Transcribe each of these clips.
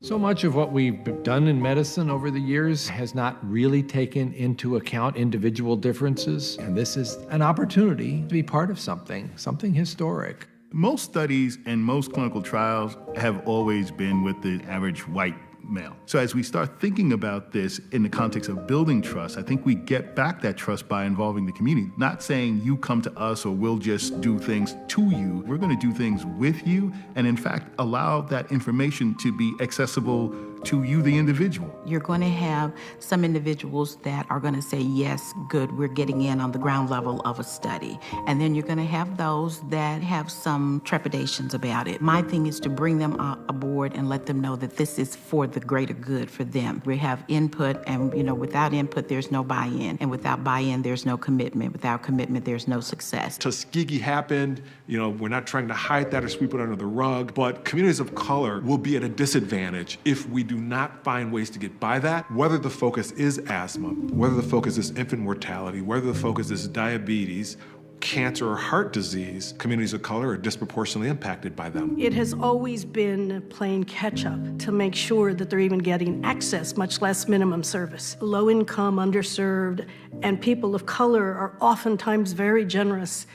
So much of what we've done in medicine over the years has not really taken into account individual differences, and this is an opportunity to be part of something historic. Most studies and most clinical trials have always been with the average white male. So as we start thinking about this in the context of building trust, I think we get back that trust by involving the community. Not saying you come to us or we'll just do things to you. We're going to do things with you and in fact allow that information to be accessible to you, the individual. You're going to have some individuals that are going to say, yes, good, we're getting in on the ground level of a study. And then you're going to have those that have some trepidations about it. My thing is to bring them aboard and let them know that this is for the greater good for them. We have input, and without input, there's no buy-in. And without buy-in, there's no commitment. Without commitment, there's no success. Tuskegee happened. We're not trying to hide that or sweep it under the rug, but communities of color will be at a disadvantage if we do not find ways to get by that, whether the focus is asthma, whether the focus is infant mortality, whether the focus is diabetes, cancer, or heart disease. Communities of color are disproportionately impacted by them. It has always been playing catch-up to make sure that they're even getting access, much less minimum service. Low income, underserved, and people of color are oftentimes very generous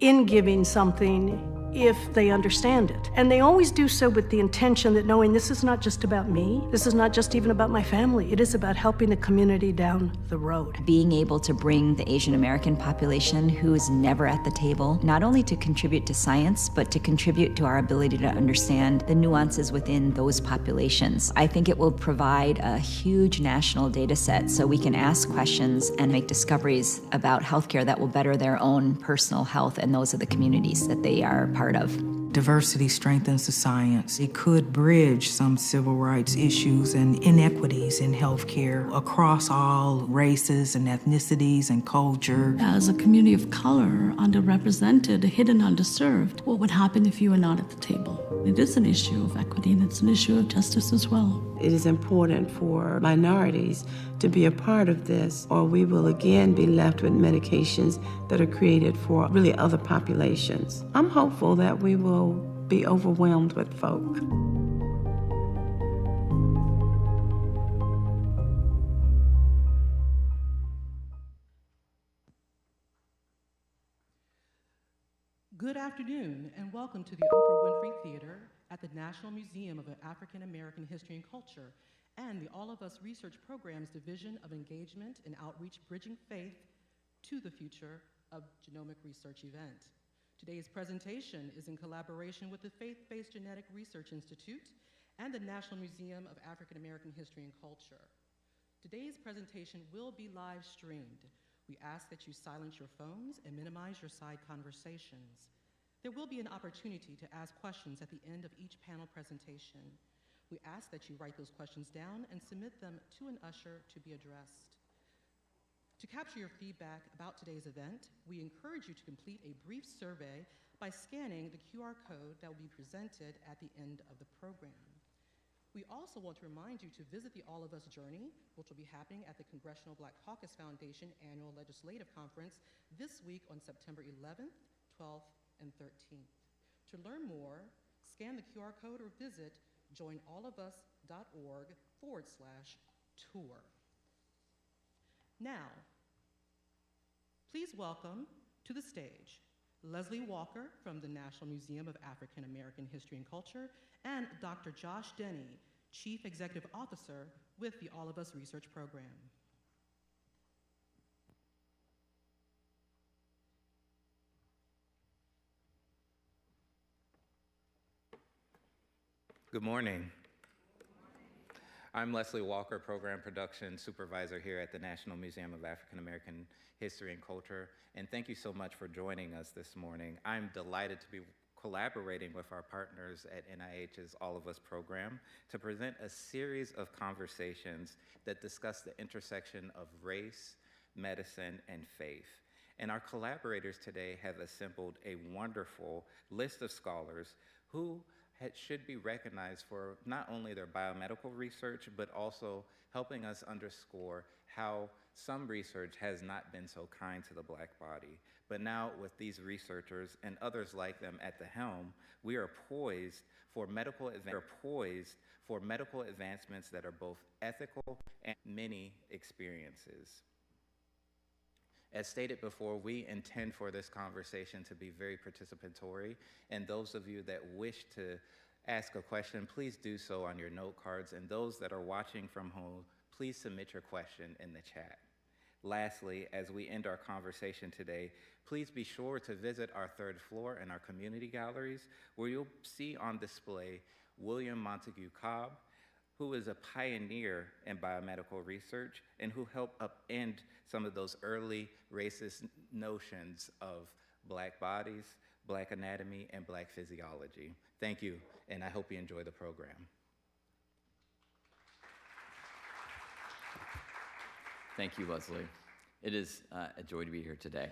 in giving something if they understand it. And they always do so with the intention that knowing this is not just about me, this is not just even about my family, it is about helping the community down the road. Being able to bring the Asian American population who is never at the table, not only to contribute to science, but to contribute to our ability to understand the nuances within those populations. I think it will provide a huge national data set so we can ask questions and make discoveries about healthcare that will better their own personal health and those of the communities that they are part of. Diversity strengthens the science. It could bridge some civil rights issues and inequities in healthcare across all races and ethnicities and culture. As a community of color, underrepresented, hidden, underserved, what would happen if you were not at the table? It is an issue of equity and it's an issue of justice as well. It is important for minorities to be a part of this, or we will again be left with medications that are created for really other populations. I'm hopeful that we will be overwhelmed with folk. Good afternoon, and welcome to the Oprah Winfrey Theater at the National Museum of African American History and Culture and the All of Us Research Program's Division of Engagement and Outreach Bridging Faith to the Future of Genomic Research event. Today's presentation is in collaboration with the Faith-Based Genetic Research Institute and the National Museum of African American History and Culture. Today's presentation will be live streamed. We ask that you silence your phones and minimize your side conversations. There will be an opportunity to ask questions at the end of each panel presentation. We ask that you write those questions down and submit them to an usher to be addressed. To capture your feedback about today's event, we encourage you to complete a brief survey by scanning the QR code that will be presented at the end of the program. We also want to remind you to visit the All of Us Journey, which will be happening at the Congressional Black Caucus Foundation Annual Legislative Conference this week on September 11th, 12th, and 13th. To learn more, scan the QR code or visit joinallofus.org/tour. Now, please welcome to the stage Leslie Walker from the National Museum of African American History and Culture and Dr. Josh Denny, Chief Executive Officer with the All of Us Research Program. Good morning. I'm Leslie Walker, Program Production Supervisor here at the National Museum of African American History and Culture, and thank you so much for joining us this morning. I'm delighted to be collaborating with our partners at NIH's All of Us program to present a series of conversations that discuss the intersection of race, medicine, and faith. And our collaborators today have assembled a wonderful list of scholars who should be recognized for not only their biomedical research, but also helping us underscore how some research has not been so kind to the Black body. But now, with these researchers and others like them at the helm, we are poised for medical advancements that are both ethical and many experiences. As stated before, we intend for this conversation to be very participatory, and those of you that wish to ask a question, please do so on your note cards, and those that are watching from home, please submit your question in the chat. Lastly, as we end our conversation today, please be sure to visit our third floor and our community galleries, where you'll see on display William Montague Cobb, who is a pioneer in biomedical research and who helped upend some of those early racist notions of Black bodies, Black anatomy, and Black physiology. Thank you, and I hope you enjoy the program. Thank you, Leslie. It is a joy to be here today.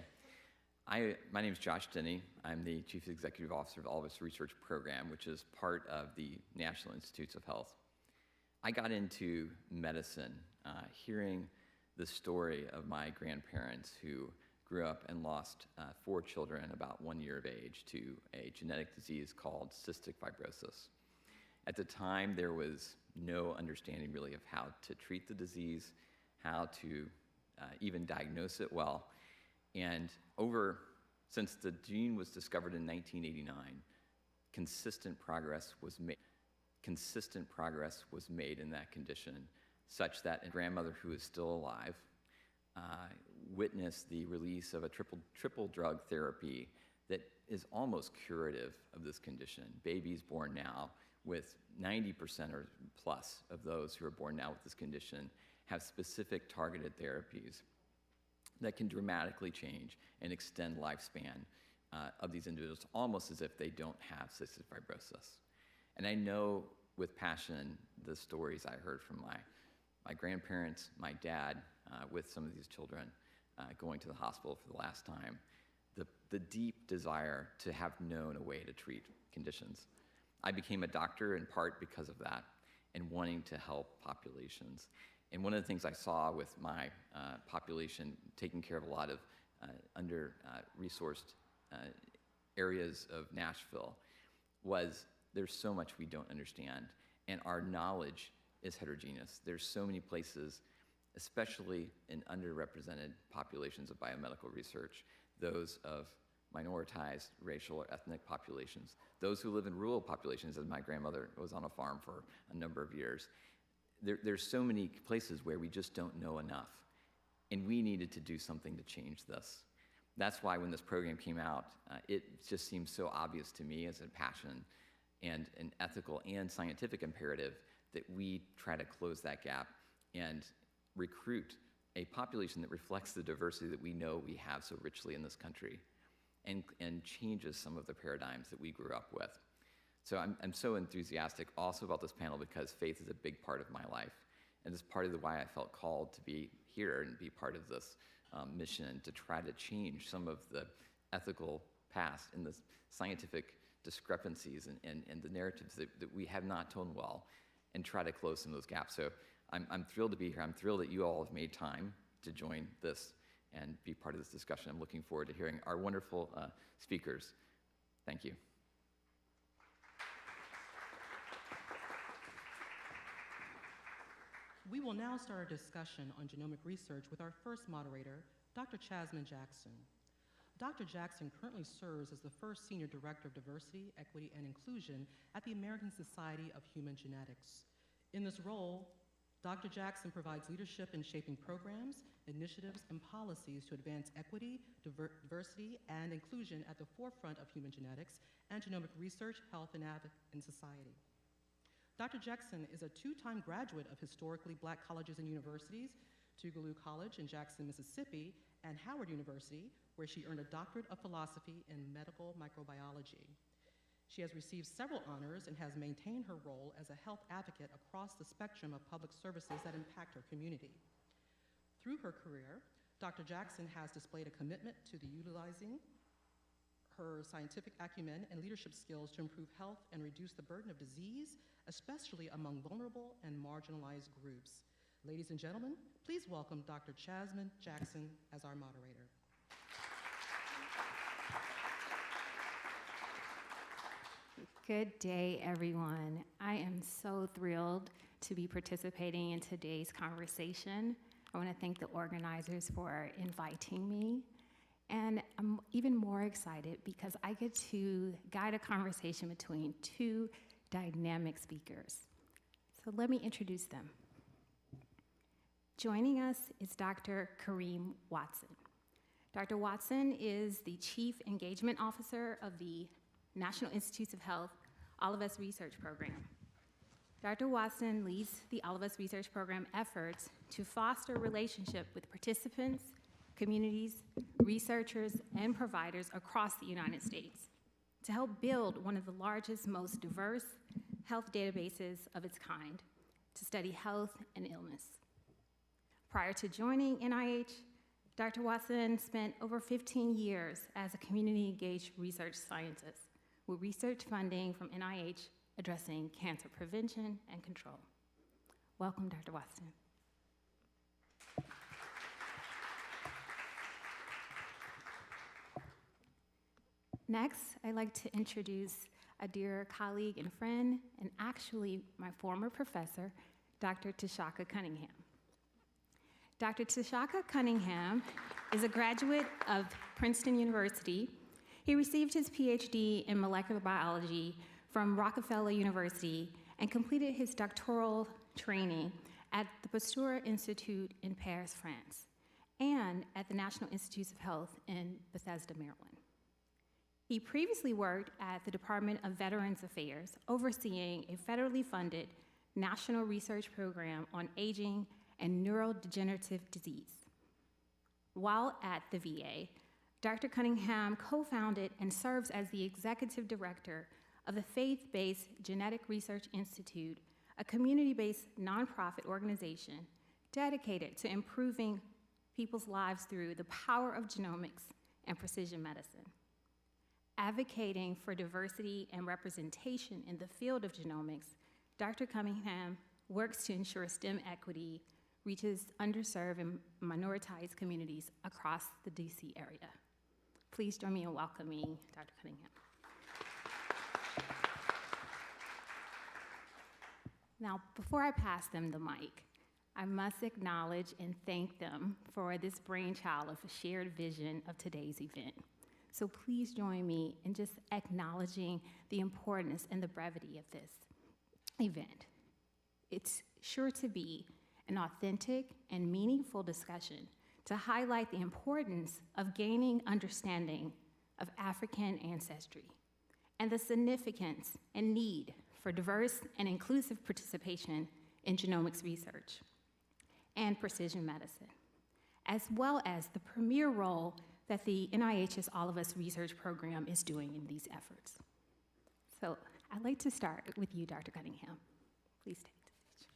My name is Josh Denny. I'm the Chief Executive Officer of the All of Us Research Program, which is part of the National Institutes of Health. I got into medicine hearing the story of my grandparents who grew up and lost 4 children about 1 year of age to a genetic disease called cystic fibrosis. At the time, there was no understanding really of how to treat the disease, how to even diagnose it well. And since the gene was discovered in 1989, consistent progress was made in that condition, such that a grandmother who is still alive witnessed the release of a triple drug therapy that is almost curative of this condition. Babies born now, with 90% or plus of those who are born now with this condition, have specific targeted therapies that can dramatically change and extend lifespan of these individuals, almost as if they don't have cystic fibrosis. And I know with passion the stories I heard from my grandparents, my dad, with some of these children going to the hospital for the last time, the deep desire to have known a way to treat conditions. I became a doctor in part because of that and wanting to help populations. And one of the things I saw with my population, taking care of a lot of under-resourced areas of Nashville, was there's so much we don't understand, and our knowledge is heterogeneous. There's so many places, especially in underrepresented populations of biomedical research, those of minoritized racial or ethnic populations, those who live in rural populations, as my grandmother was on a farm for a number of years. There's so many places where we just don't know enough, and we needed to do something to change this. That's why when this program came out, it just seemed so obvious to me as a passion and an ethical and scientific imperative that we try to close that gap and recruit a population that reflects the diversity that we know we have so richly in this country and changes some of the paradigms that we grew up with. So I'm so enthusiastic also about this panel because faith is a big part of my life. And it's part of why I felt called to be here and be part of this mission to try to change some of the ethical past and the scientific discrepancies and the narratives that we have not told well and try to close some of those gaps. So I'm thrilled to be here. I'm thrilled that you all have made time to join this and be part of this discussion. I'm looking forward to hearing our wonderful speakers. Thank you. We will now start our discussion on genomic research with our first moderator, Dr. Chazeman Jackson. Dr. Jackson currently serves as the first Senior Director of Diversity, Equity, and Inclusion at the American Society of Human Genetics. In this role, Dr. Jackson provides leadership in shaping programs, initiatives, and policies to advance equity, diversity, and inclusion at the forefront of human genetics and genomic research, health, and society. Dr. Jackson is a 2-time graduate of historically Black colleges and universities, Tougaloo College in Jackson, Mississippi, and Howard University, where she earned a doctorate of philosophy in medical microbiology. She has received several honors and has maintained her role as a health advocate across the spectrum of public services that impact her community. Through her career, Dr. Jackson has displayed a commitment to utilizing her scientific acumen and leadership skills to improve health and reduce the burden of disease, especially among vulnerable and marginalized groups. Ladies and gentlemen, please welcome Dr. Chazeman Jackson as our moderator. Good day, everyone. I am so thrilled to be participating in today's conversation. I want to thank the organizers for inviting me. And I'm even more excited because I get to guide a conversation between two dynamic speakers. So let me introduce them. Joining us is Dr. Karriem Watson. Dr. Watson is the Chief Engagement Officer of the National Institutes of Health All of Us Research Program. Dr. Watson leads the All of Us Research Program efforts to foster relationship with participants, communities, researchers, and providers across the United States to help build one of the largest, most diverse health databases of its kind to study health and illness. Prior to joining NIH, Dr. Watson spent over 15 years as a community-engaged research scientist with research funding from NIH addressing cancer prevention and control. Welcome, Dr. Watson. Next, I'd like to introduce a dear colleague and friend, and actually my former professor, Dr. Tshaka Cunningham. Dr. Tshaka Cunningham is a graduate of Princeton University. He received his PhD in molecular biology from Rockefeller University and completed his doctoral training at the Pasteur Institute in Paris, France, and at the National Institutes of Health in Bethesda, Maryland. He previously worked at the Department of Veterans Affairs, overseeing a federally funded national research program on aging and neurodegenerative disease. While at the VA, Dr. Cunningham co-founded and serves as the executive director of the Faith-Based Genetic Research Institute, a community-based nonprofit organization dedicated to improving people's lives through the power of genomics and precision medicine. Advocating for diversity and representation in the field of genomics, Dr. Cunningham works to ensure STEM equity reaches underserved and minoritized communities across the DC area. Please join me in welcoming Dr. Cunningham. Now, before I pass them the mic, I must acknowledge and thank them for this brainchild of a shared vision of today's event. So please join me in just acknowledging the importance and the brevity of this event. It's sure to be an authentic and meaningful discussion to highlight the importance of gaining understanding of African ancestry and the significance and need for diverse and inclusive participation in genomics research and precision medicine, as well as the premier role that the NIH's All of Us Research Program is doing in these efforts. So I'd like to start with you, Dr. Cunningham. Please take the stage.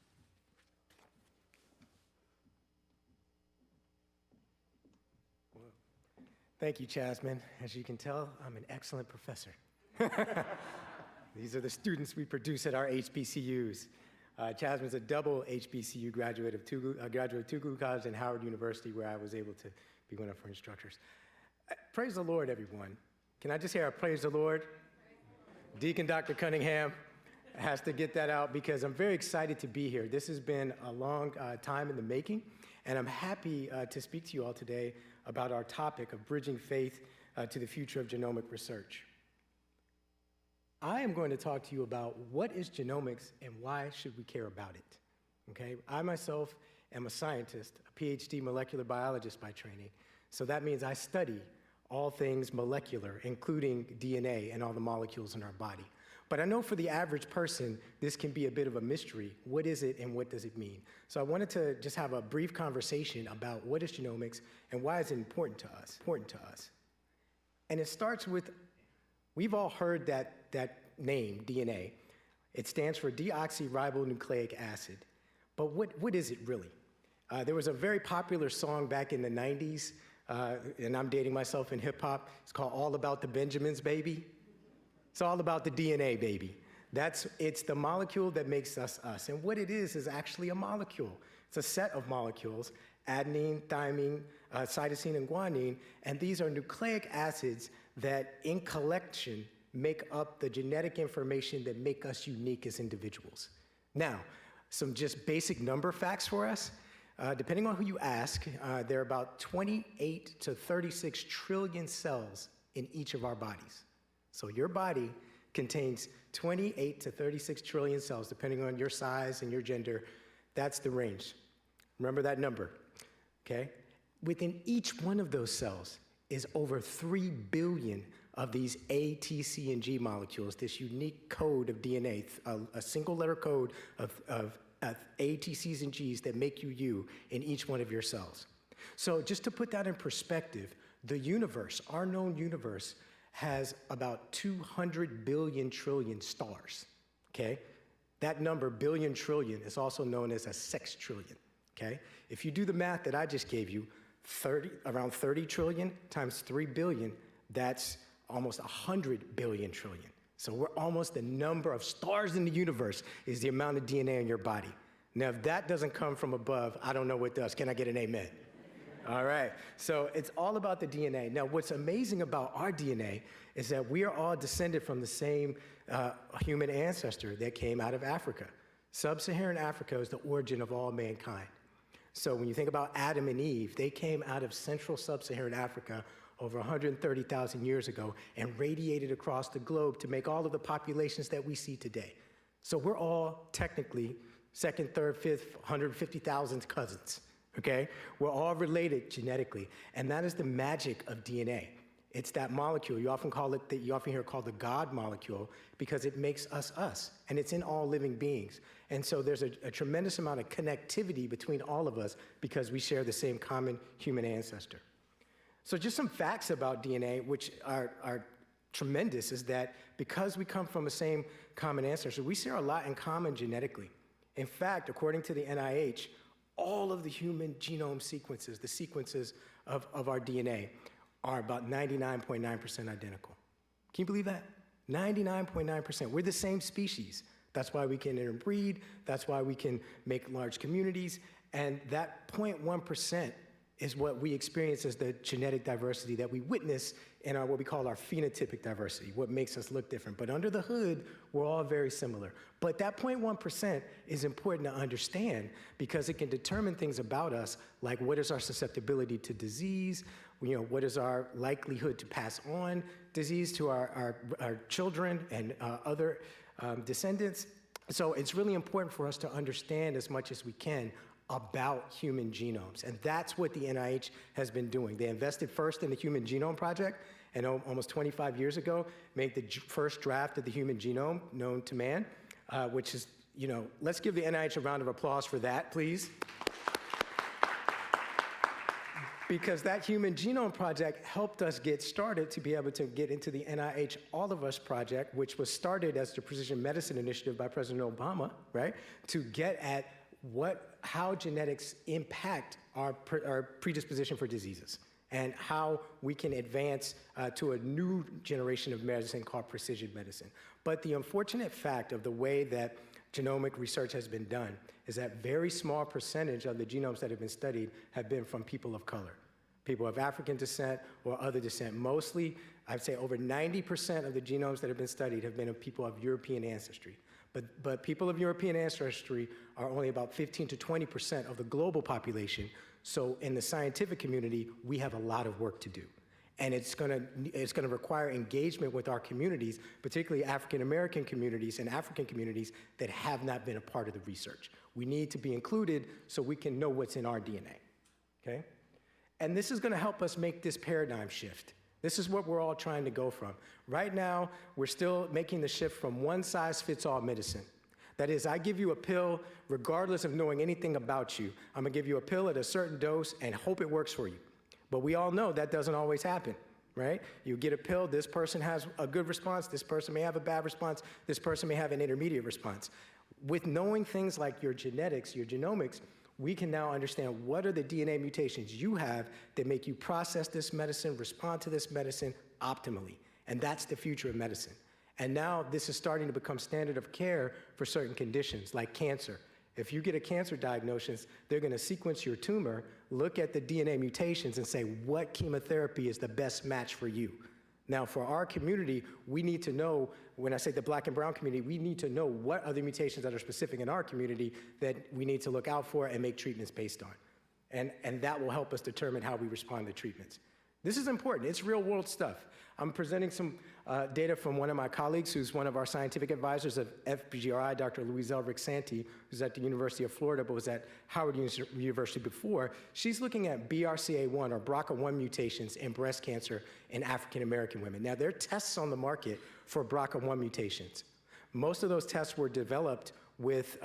Thank you, Chazeman. As you can tell, I'm an excellent professor. These are the students we produce at our HBCUs. Chazeman's a double HBCU graduate of Tougaloo College and Howard University, where I was able to be one of her instructors. Praise the Lord, everyone. Can I just hear a praise the Lord? Deacon Dr. Cunningham has to get that out because I'm very excited to be here. This has been a long time in the making, and I'm happy to speak to you all today about our topic of bridging faith to the future of genomic research. I am going to talk to you about what is genomics and why should we care about it, okay? I myself am a scientist, a PhD molecular biologist by training, so that means I study all things molecular, including DNA and all the molecules in our body. But I know for the average person, this can be a bit of a mystery. What is it and what does it mean? So I wanted to just have a brief conversation about what is genomics and why is it important to us. And it starts with, we've all heard that name, DNA. It stands for deoxyribonucleic acid. But what is it really? There was a very popular song back in the 90s, and I'm dating myself in hip hop. It's called All About the Benjamins, Baby. It's all about the DNA, baby. It's the molecule that makes us us. And what it is actually a molecule. It's a set of molecules, adenine, thymine, cytosine, and guanine, and these are nucleic acids that, in collection, make up the genetic information that make us unique as individuals. Now, some just basic number facts for us. Depending on who you ask, there are about 28 to 36 trillion cells in each of our bodies. So your body contains 28 to 36 trillion cells, depending on your size and your gender. That's the range. Remember that number, okay? Within each one of those cells is over 3 billion of these A, T, C, and G molecules, this unique code of DNA, a single letter code of A, T, C's, and G's that make you you in each one of your cells. So just to put that in perspective, the universe, our known universe, has about 200 billion trillion stars, okay? That number, billion trillion, is also known as a sextrillion, okay? If you do the math that I just gave you, around 30 trillion times 3 billion, that's almost 100 billion trillion. So we're almost the number of stars in the universe is the amount of DNA in your body. Now, if that doesn't come from above, I don't know what does. Can I get an amen? All right, so it's all about the DNA. Now, what's amazing about our DNA is that we are all descended from the same human ancestor that came out of Africa. Sub-Saharan Africa is the origin of all mankind. So when you think about Adam and Eve, they came out of central sub-Saharan Africa over 130,000 years ago and radiated across the globe to make all of the populations that we see today. So we're all technically second, third, fifth, 150,000 cousins, okay? We're all related genetically, and that is the magic of DNA. It's that molecule. You often hear it called the God molecule because it makes us us, and it's in all living beings. And so there's a tremendous amount of connectivity between all of us because we share the same common human ancestor. So just some facts about DNA, which are tremendous, is that because we come from the same common ancestor, we share a lot in common genetically. In fact, according to the NIH, all of the human genome sequences, the sequences of our DNA, are about 99.9% identical. Can you believe that? 99.9%. We're the same species. That's why we can interbreed. That's why we can make large communities. And that 0.1% is what we experience as the genetic diversity that we witness in what we call our phenotypic diversity, what makes us look different. But under the hood, we're all very similar. But that 0.1% is important to understand because it can determine things about us, like what is our susceptibility to disease, what is our likelihood to pass on disease to our children and other descendants. So it's really important for us to understand as much as we can about human genomes. And that's what the NIH has been doing. They invested first in the Human Genome Project, and almost 25 years ago, made the first draft of the human genome known to man, which is, let's give the NIH a round of applause for that, please. Because that Human Genome Project helped us get started to be able to get into the NIH All of Us project, which was started as the Precision Medicine Initiative by President Obama, right? To get at how genetics impact our predisposition for diseases and how we can advance to a new generation of medicine called precision medicine. But the unfortunate fact of the way that genomic research has been done is that very small percentage of the genomes that have been studied have been from people of color, people of African descent or other descent. Mostly, I'd say over 90% of the genomes that have been studied have been of people of European ancestry. But people of European ancestry are only about 15 to 20% of the global population. So in the scientific community, we have a lot of work to do. And it's gonna require engagement with our communities, particularly African American communities and African communities that have not been a part of the research. We need to be included so we can know what's in our DNA, okay? And this is gonna help us make this paradigm shift. This is what we're all trying to go from. Right now, we're still making the shift from one-size-fits-all medicine. That is, I give you a pill regardless of knowing anything about you. I'm gonna give you a pill at a certain dose and hope it works for you. But we all know that doesn't always happen, right? You get a pill, this person has a good response, this person may have a bad response, this person may have an intermediate response. With knowing things like your genetics, your genomics, we can now understand what are the DNA mutations you have that make you process this medicine, respond to this medicine optimally. And that's the future of medicine. And now this is starting to become standard of care for certain conditions like cancer If you get a cancer diagnosis, they're going to sequence your tumor, look at the DNA mutations, and say what chemotherapy is the best match for you. Now, for our community, we need to know, when I say the Black and brown community, we need to know what other mutations that are specific in our community that we need to look out for and make treatments based on. And that will help us determine how we respond to treatments. This is important. It's real world stuff. I'm presenting some data from one of my colleagues who's one of our scientific advisors of FBGRI, Dr. Louiselle Rick-Santi, who's at the University of Florida, but was at Howard University before. She's looking at BRCA1 or BRCA1 mutations in breast cancer in African-American women. Now, there are tests on the market for BRCA1 mutations. Most of those tests were developed with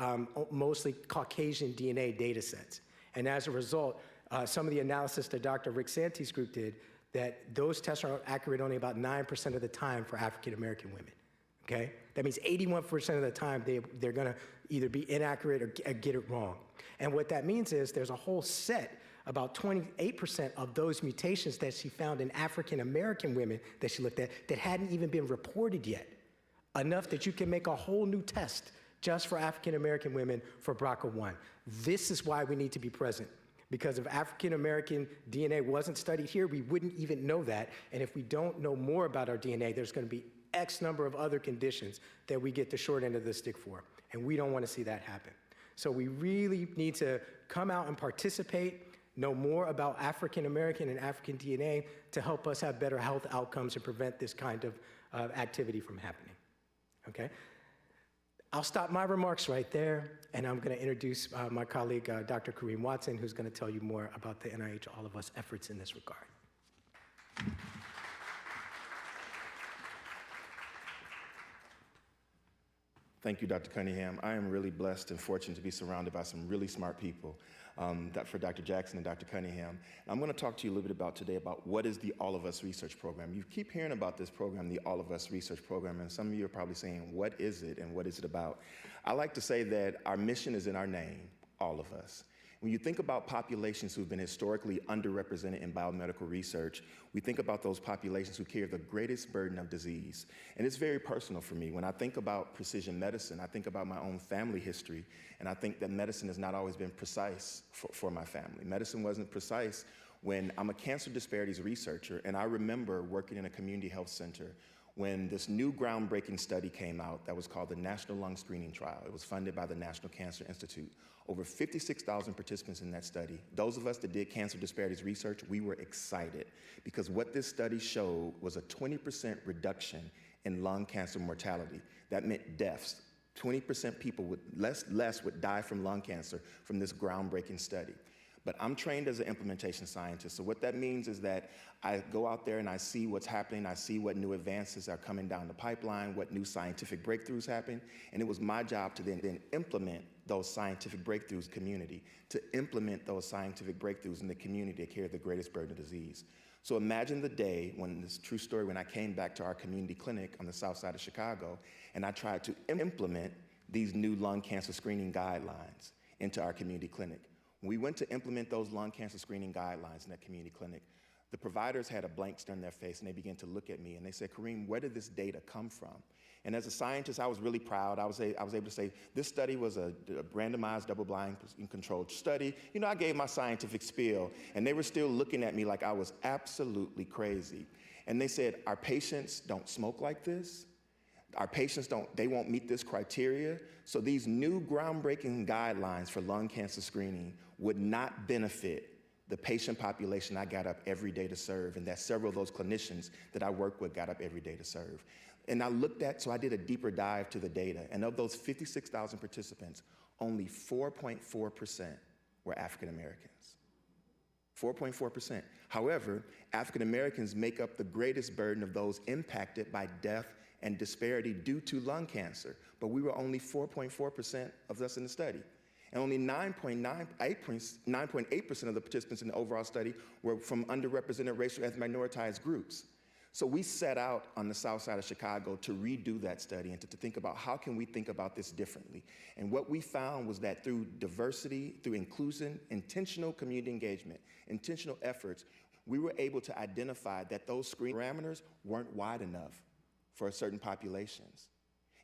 mostly Caucasian DNA data sets. And as a result, some of the analysis that Dr. Rick-Santi's group did, that those tests are accurate only about 9% of the time for African-American women, okay? That means 81% of the time they're gonna either be inaccurate or get it wrong. And what that means is there's a whole set, about 28% of those mutations that she found in African-American women that she looked at that hadn't even been reported yet, enough that you can make a whole new test just for African-American women for BRCA1. This is why we need to be present. Because if African-American DNA wasn't studied here, we wouldn't even know that. And if we don't know more about our DNA, there's going to be X number of other conditions that we get the short end of the stick for. And we don't want to see that happen. So we really need to come out and participate, know more about African-American and African DNA to help us have better health outcomes and prevent this kind of activity from happening. Okay? I'll stop my remarks right there, and I'm going to introduce my colleague, Dr. Karriem Watson, who's going to tell you more about the NIH All of Us efforts in this regard. Thank you, Dr. Cunningham. I am really blessed and fortunate to be surrounded by some really smart people, for Dr. Jackson and Dr. Cunningham. And I'm going to talk to you a little bit about today about what is the All of Us Research Program. You keep hearing about this program, the All of Us Research Program, and some of you are probably saying, what is it and what is it about? I like to say that our mission is in our name, all of us. When you think about populations who've been historically underrepresented in biomedical research, we think about those populations who carry the greatest burden of disease. And it's very personal for me. When I think about precision medicine, I think about my own family history, and I think that medicine has not always been precise for my family. Medicine wasn't precise when I'm a cancer disparities researcher, and I remember working in a community health center when this new groundbreaking study came out that was called the National Lung Screening Trial. It was funded by the National Cancer Institute. Over 56,000 participants in that study. Those of us that did cancer disparities research, we were excited because what this study showed was a 20% reduction in lung cancer mortality. That meant deaths. 20% people would less would die from lung cancer from this groundbreaking study. But I'm trained as an implementation scientist, so what that means is that I go out there and I see what's happening, I see what new advances are coming down the pipeline, what new scientific breakthroughs happen, and it was my job to then implement those scientific breakthroughs community, to implement those scientific breakthroughs in the community that carry the greatest burden of disease. So imagine the day when, this true story, when I came back to our community clinic on the south side of Chicago, and I tried to implement these new lung cancer screening guidelines into our community clinic. When we went to implement those lung cancer screening guidelines in that community clinic, the providers had a blank stare on their face, and they began to look at me, and they said, Karriem, where did this data come from? And as a scientist, I was really proud. I was able to say, this study was a randomized, double-blind, controlled study. You know, I gave my scientific spiel, and they were still looking at me like I was absolutely crazy. And they said, our patients don't smoke like this. Our patients they won't meet this criteria. So these new groundbreaking guidelines for lung cancer screening would not benefit the patient population I got up every day to serve, and that several of those clinicians that I work with got up every day to serve. And I so I did a deeper dive to the data, and of those 56,000 participants, only 4.4% were African Americans. 4.4%. However, African Americans make up the greatest burden of those impacted by death and disparity due to lung cancer, but we were only 4.4% of us in the study. And only 9.8% of the participants in the overall study were from underrepresented racial ethnic minoritized groups. So we set out on the south side of Chicago to redo that study and to think about how can we think about this differently. And what we found was that through diversity, through inclusion, intentional community engagement, intentional efforts, we were able to identify that those screen parameters weren't wide enough for certain populations,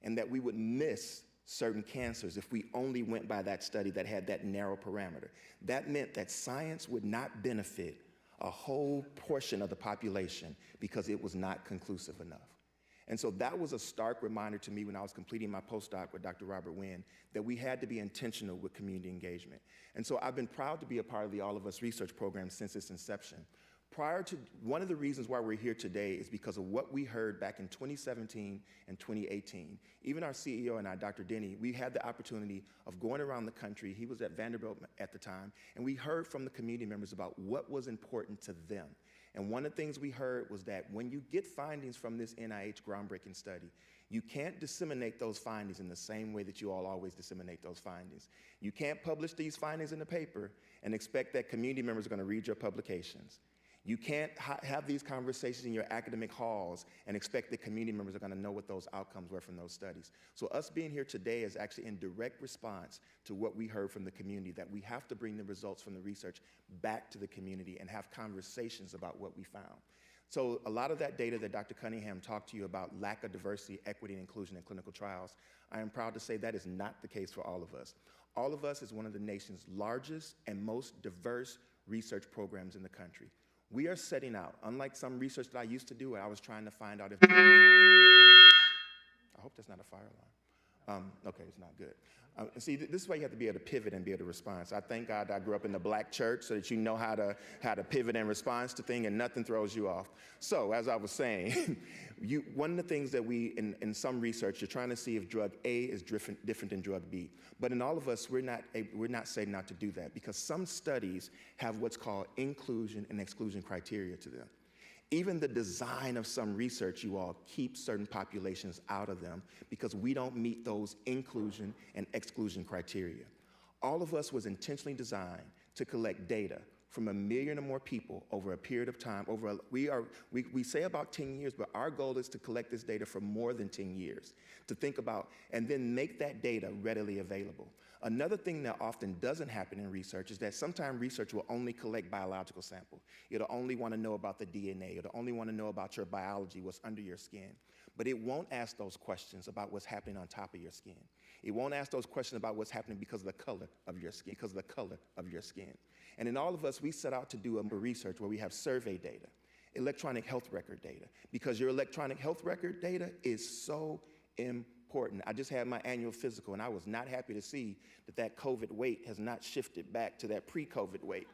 and that we would miss certain cancers if we only went by that study that had that narrow parameter. That meant that science would not benefit a whole portion of the population because it was not conclusive enough. And so that was a stark reminder to me when I was completing my postdoc with Dr. Robert Wynn that we had to be intentional with community engagement. And so I've been proud to be a part of the All of Us research program since its inception. One of the reasons why we're here today is because of what we heard back in 2017 and 2018. Even our CEO and I, Dr. Denny, we had the opportunity of going around the country. He was at Vanderbilt at the time, and we heard from the community members about what was important to them. And one of the things we heard was that when you get findings from this NIH groundbreaking study, you can't disseminate those findings in the same way that you all always disseminate those findings. You can't publish these findings in the paper and expect that community members are going to read your publications. You can't have these conversations in your academic halls and expect that community members are going to know what those outcomes were from those studies. So us being here today is actually in direct response to what we heard from the community, that we have to bring the results from the research back to the community and have conversations about what we found. So a lot of that data that Dr. Cunningham talked to you about, lack of diversity, equity, and inclusion in clinical trials, I am proud to say that is not the case for all of us. All of us is one of the nation's largest and most diverse research programs in the country. We are setting out, unlike some research that I used to do where I was trying to find out if... I hope that's not a fire alarm. Okay, it's not good. See, this is why you have to be able to pivot and be able to respond. So I thank God I grew up in the black church so that you know how to pivot and respond to things and nothing throws you off. So as I was saying, one of the things that we, in some research, you're trying to see if drug A is different than drug B. But in all of us, we're not saying not to do that because some studies have what's called inclusion and exclusion criteria to them. Even the design of some research, you all keep certain populations out of them because we don't meet those inclusion and exclusion criteria. All of us was intentionally designed to collect data from 1 million or more people over a period of time. We say about 10 years, but our goal is to collect this data for more than 10 years, to think about and then make that data readily available. Another thing that often doesn't happen in research is that sometimes research will only collect biological samples. It'll only want to know about the DNA. It'll only want to know about your biology, what's under your skin. But it won't ask those questions about what's happening on top of your skin. It won't ask those questions about what's happening because of the color of your skin, And in all of us, we set out to do a research where we have survey data, electronic health record data, because your electronic health record data is so important. I just had my annual physical, and I was not happy to see that COVID weight has not shifted back to that pre-COVID weight.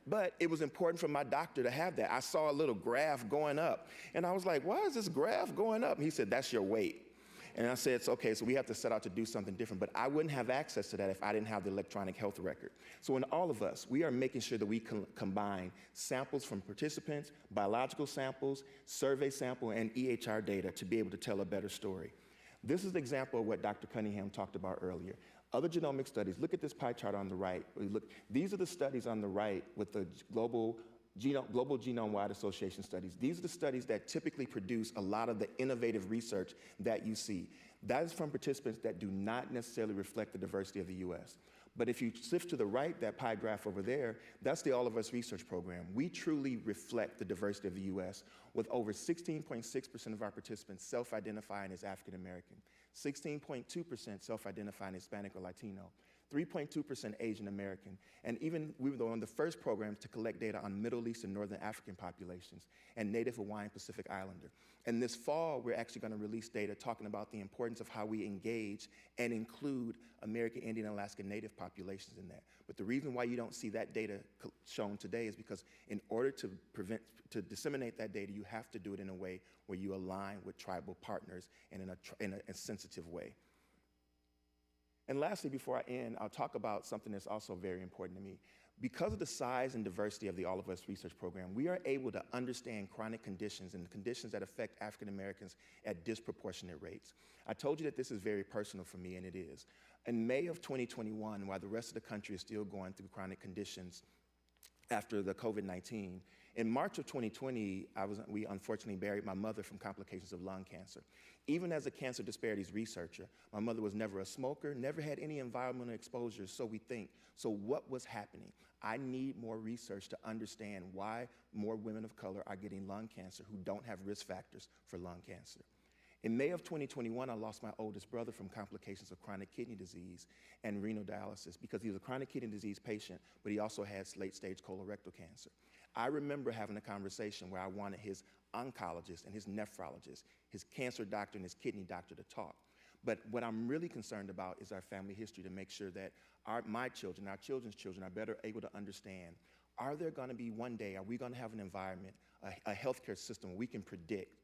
But it was important for my doctor to have that. I saw a little graph going up, and I was like, why is this graph going up? And he said, that's your weight. And I said, it's okay, so we have to set out to do something different. But I wouldn't have access to that if I didn't have the electronic health record. So in all of us, we are making sure that we combine samples from participants, biological samples, survey sample, and EHR data to be able to tell a better story. This is an example of what Dr. Cunningham talked about earlier. Other genomic studies, look at this pie chart on the right. These are the studies on the right with the Global Genome-Wide Association studies. These are the studies that typically produce a lot of the innovative research that you see. That is from participants that do not necessarily reflect the diversity of the US. But if you shift to the right, that pie graph over there, that's the All of Us research program. We truly reflect the diversity of the US with over 16.6% of our participants self-identifying as African American, 16.2% self-identifying Hispanic or Latino, 3.2% Asian American, and even we were one of the first programs to collect data on Middle East and Northern African populations and Native Hawaiian Pacific Islander. And this fall, we're actually going to release data talking about the importance of how we engage and include American Indian and Alaska Native populations in that. But the reason why you don't see that data shown today is because in order to disseminate that data, you have to do it in a way where you align with tribal partners and in a sensitive way. And lastly, before I end, I'll talk about something that's also very important to me. Because of the size and diversity of the All of Us research program, we are able to understand chronic conditions and conditions that affect African Americans at disproportionate rates. I told you that this is very personal for me, and it is. In May of 2021, while the rest of the country is still going through chronic conditions after the COVID-19, in March of 2020, we unfortunately buried my mother from complications of lung cancer. Even as a cancer disparities researcher, my mother was never a smoker, never had any environmental exposures, so we think. So what was happening? I need more research to understand why more women of color are getting lung cancer who don't have risk factors for lung cancer. In May of 2021, I lost my oldest brother from complications of chronic kidney disease and renal dialysis because he was a chronic kidney disease patient, but he also had late-stage colorectal cancer. I remember having a conversation where I wanted his oncologist and his nephrologist, his cancer doctor and his kidney doctor to talk. But what I'm really concerned about is our family history, to make sure that my children, our children's children are better able to understand, are there going to be one day, are we going to have an environment, a healthcare system where we can predict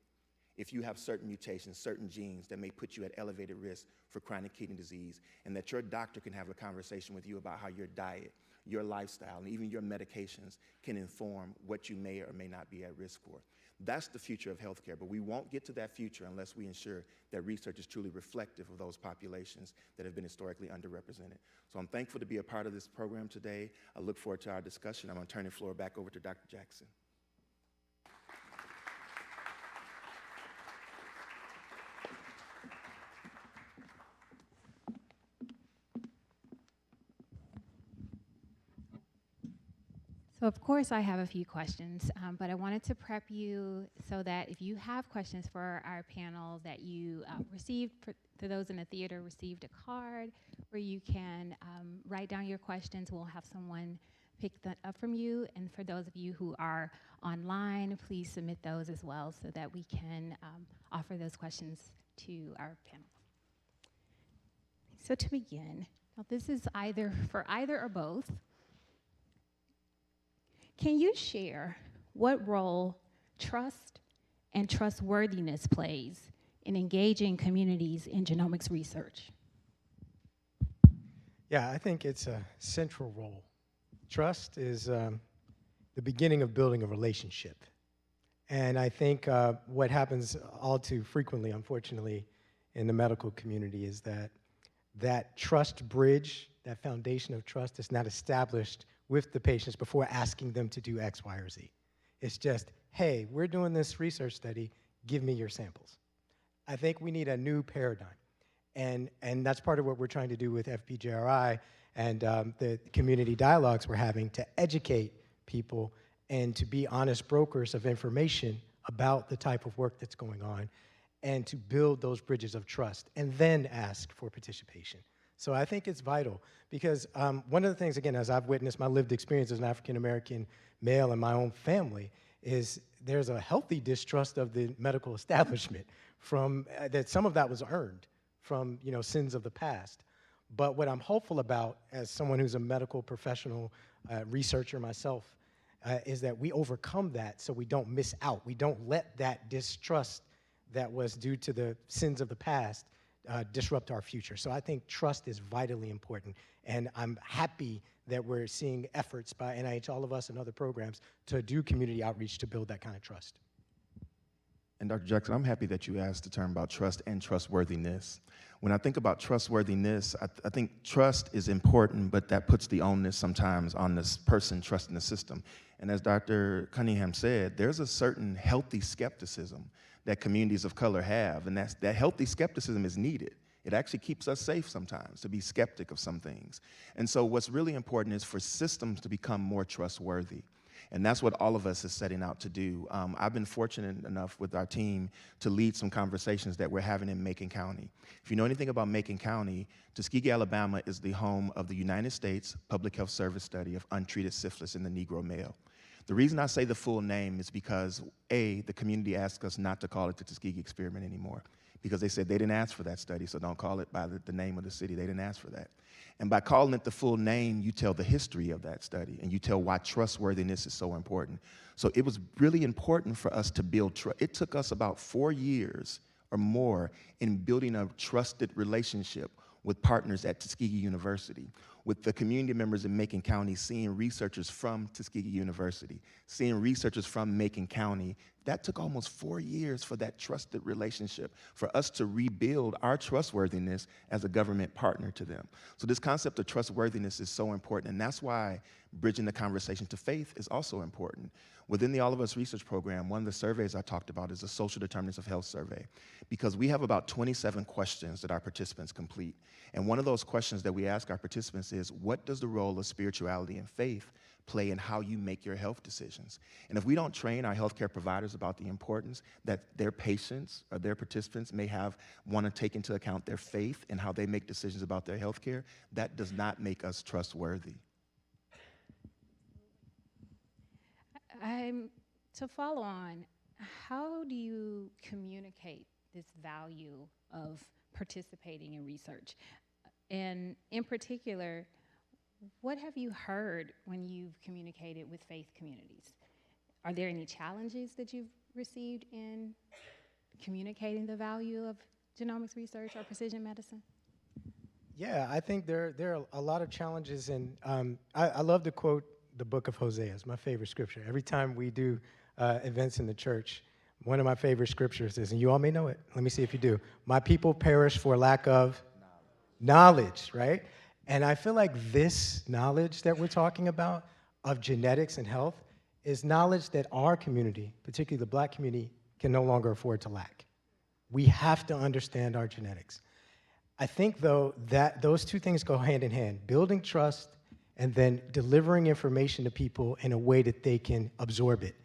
if you have certain mutations, certain genes that may put you at elevated risk for chronic kidney disease, and that your doctor can have a conversation with you about how your diet, your lifestyle, and even your medications can inform what you may or may not be at risk for. That's the future of healthcare, but we won't get to that future unless we ensure that research is truly reflective of those populations that have been historically underrepresented. So I'm thankful to be a part of this program today. I look forward to our discussion. I'm going to turn the floor back over to Dr. Jackson. So of course I have a few questions, but I wanted to prep you so that if you have questions for our panel that you received, for those in the theater, received a card where you can write down your questions. We'll have someone pick that up from you. And for those of you who are online, please submit those as well so that we can offer those questions to our panel. So to begin, now this is for either or both. Can you share what role trust and trustworthiness plays in engaging communities in genomics research? Yeah, I think it's a central role. Trust is the beginning of building a relationship. And I think what happens all too frequently, unfortunately, in the medical community is that trust bridge, that foundation of trust is not established with the patients before asking them to do X, Y, or Z. It's just, hey, we're doing this research study, give me your samples. I think we need a new paradigm. And that's part of what we're trying to do with FPGRI and the community dialogues we're having to educate people and to be honest brokers of information about the type of work that's going on and to build those bridges of trust and then ask for participation. So I think it's vital because one of the things, again, as I've witnessed my lived experience as an African-American male in my own family, is there's a healthy distrust of the medical establishment from that some of that was earned from sins of the past. But what I'm hopeful about as someone who's a medical professional, researcher myself, is that we overcome that so we don't miss out. We don't let that distrust that was due to the sins of the past disrupt our future. So I think trust is vitally important, and I'm happy that we're seeing efforts by NIH, all of us and other programs, to do community outreach to build that kind of trust. And Dr. Jackson, I'm happy that you asked the term about trust and trustworthiness. When I think about trustworthiness, I think trust is important, but that puts the onus sometimes on this person trusting the system. And as Dr. Cunningham said, there's a certain healthy skepticism that communities of color have, and that healthy skepticism is needed. It actually keeps us safe sometimes to be skeptic of some things. And so what's really important is for systems to become more trustworthy. And that's what all of us is setting out to do. I've been fortunate enough with our team to lead some conversations that we're having in Macon County. If you know anything about Macon County, Tuskegee, Alabama is the home of the United States Public Health Service study of untreated syphilis in the Negro male. The reason I say the full name is because, A, the community asked us not to call it the Tuskegee experiment anymore because they said they didn't ask for that study, so don't call it by the name of the city. They didn't ask for that. And by calling it the full name, you tell the history of that study, and you tell why trustworthiness is so important. So it was really important for us to build trust. It took us about 4 years or more in building a trusted relationship with partners at Tuskegee University, with the community members in Macon County, seeing researchers from Tuskegee University, seeing researchers from Macon County. That took almost 4 years for that trusted relationship, for us to rebuild our trustworthiness as a government partner to them. So this concept of trustworthiness is so important, and that's why bridging the conversation to faith is also important. Within the All of Us research program, one of the surveys I talked about is the Social Determinants of Health survey, because we have about 27 questions that our participants complete. And one of those questions that we ask our participants is, what does the role of spirituality and faith play in how you make your health decisions. And if we don't train our healthcare providers about the importance that their patients or their participants may want to take into account their faith and how they make decisions about their healthcare, that does not make us trustworthy. To follow on, how do you communicate this value of participating in research? And in particular, what have you heard when you've communicated with faith communities? Are there any challenges that you've received in communicating the value of genomics research or precision medicine? Yeah, I think there are a lot of challenges, and I love to quote the book of Hosea. It's my favorite scripture. Every time we do events in the church, one of my favorite scriptures is, and you all may know it, let me see if you do, my people perish for lack of knowledge, right? And I feel like this knowledge that we're talking about of genetics and health is knowledge that our community, particularly the Black community, can no longer afford to lack. We have to understand our genetics. I think, though, that those two things go hand in hand, building trust and then delivering information to people in a way that they can absorb it.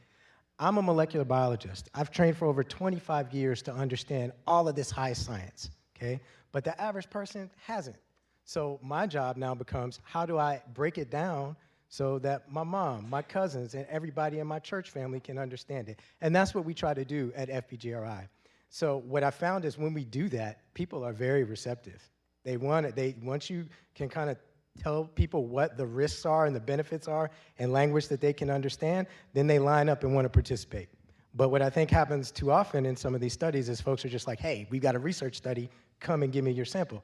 I'm a molecular biologist. I've trained for over 25 years to understand all of this high science, okay? But the average person hasn't. So my job now becomes, how do I break it down so that my mom, my cousins, and everybody in my church family can understand it? And that's what we try to do at FBGRI. So what I found is when we do that, people are very receptive. They want it. Once you can kind of tell people what the risks are and the benefits are in language that they can understand, then they line up and want to participate. But what I think happens too often in some of these studies is folks are just like, hey, we've got a research study, come and give me your sample.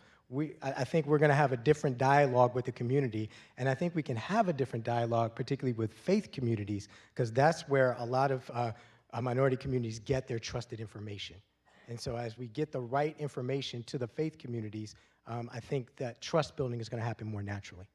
I think we're going to have a different dialogue with the community, and I think we can have a different dialogue, particularly with faith communities, because that's where a lot of minority communities get their trusted information. And so as we get the right information to the faith communities, I think that trust building is going to happen more naturally.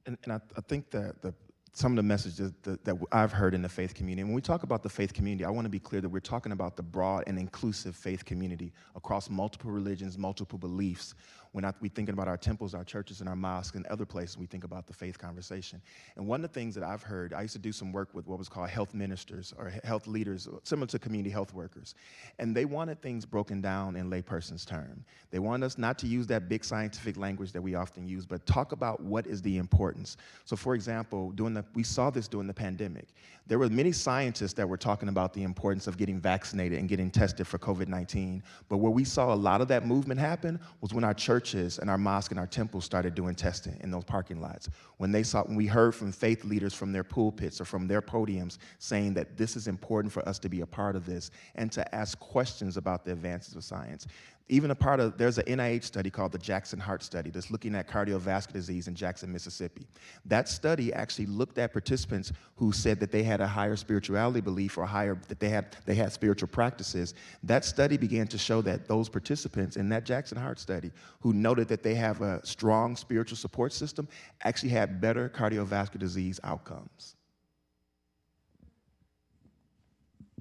And I think that some of the messages that I've heard in the faith community, and when we talk about the faith community, I want to be clear that we're talking about the broad and inclusive faith community across multiple religions, multiple beliefs. When we're thinking about our temples, our churches, and our mosques, and other places, we think about the faith conversation. And one of the things that I've heard, I used to do some work with what was called health ministers or health leaders, similar to community health workers. And they wanted things broken down in layperson's term. They wanted us not to use that big scientific language that we often use, but talk about what is the importance. So for example, we saw this during the pandemic. There were many scientists that were talking about the importance of getting vaccinated and getting tested for COVID-19. But where we saw a lot of that movement happen was when our churches and our mosques and our temples started doing testing in those parking lots. When we heard from faith leaders from their pulpits or from their podiums saying that this is important for us to be a part of this and to ask questions about the advances of science. Even there's an NIH study called the Jackson Heart Study that's looking at cardiovascular disease in Jackson, Mississippi. That study actually looked at participants who said that they had a higher spirituality belief or that they had spiritual practices. That study began to show that those participants in that Jackson Heart Study who noted that they have a strong spiritual support system actually had better cardiovascular disease outcomes.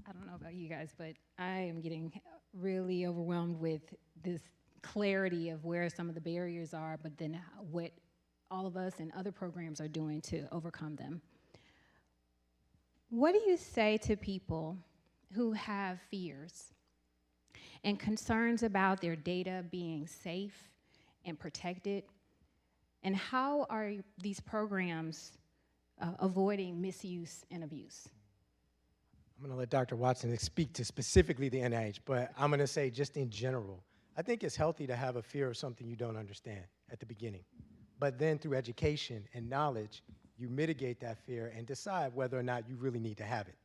I don't know about you guys, but I am getting really overwhelmed with this clarity of where some of the barriers are, but then what all of us and other programs are doing to overcome them. What do you say to people who have fears and concerns about their data being safe and protected? And how are these programs avoiding misuse and abuse? I'm going to let Dr. Watson speak to specifically the NIH, but I'm going to say just in general, I think it's healthy to have a fear of something you don't understand at the beginning. But then through education and knowledge, you mitigate that fear and decide whether or not you really need to have it.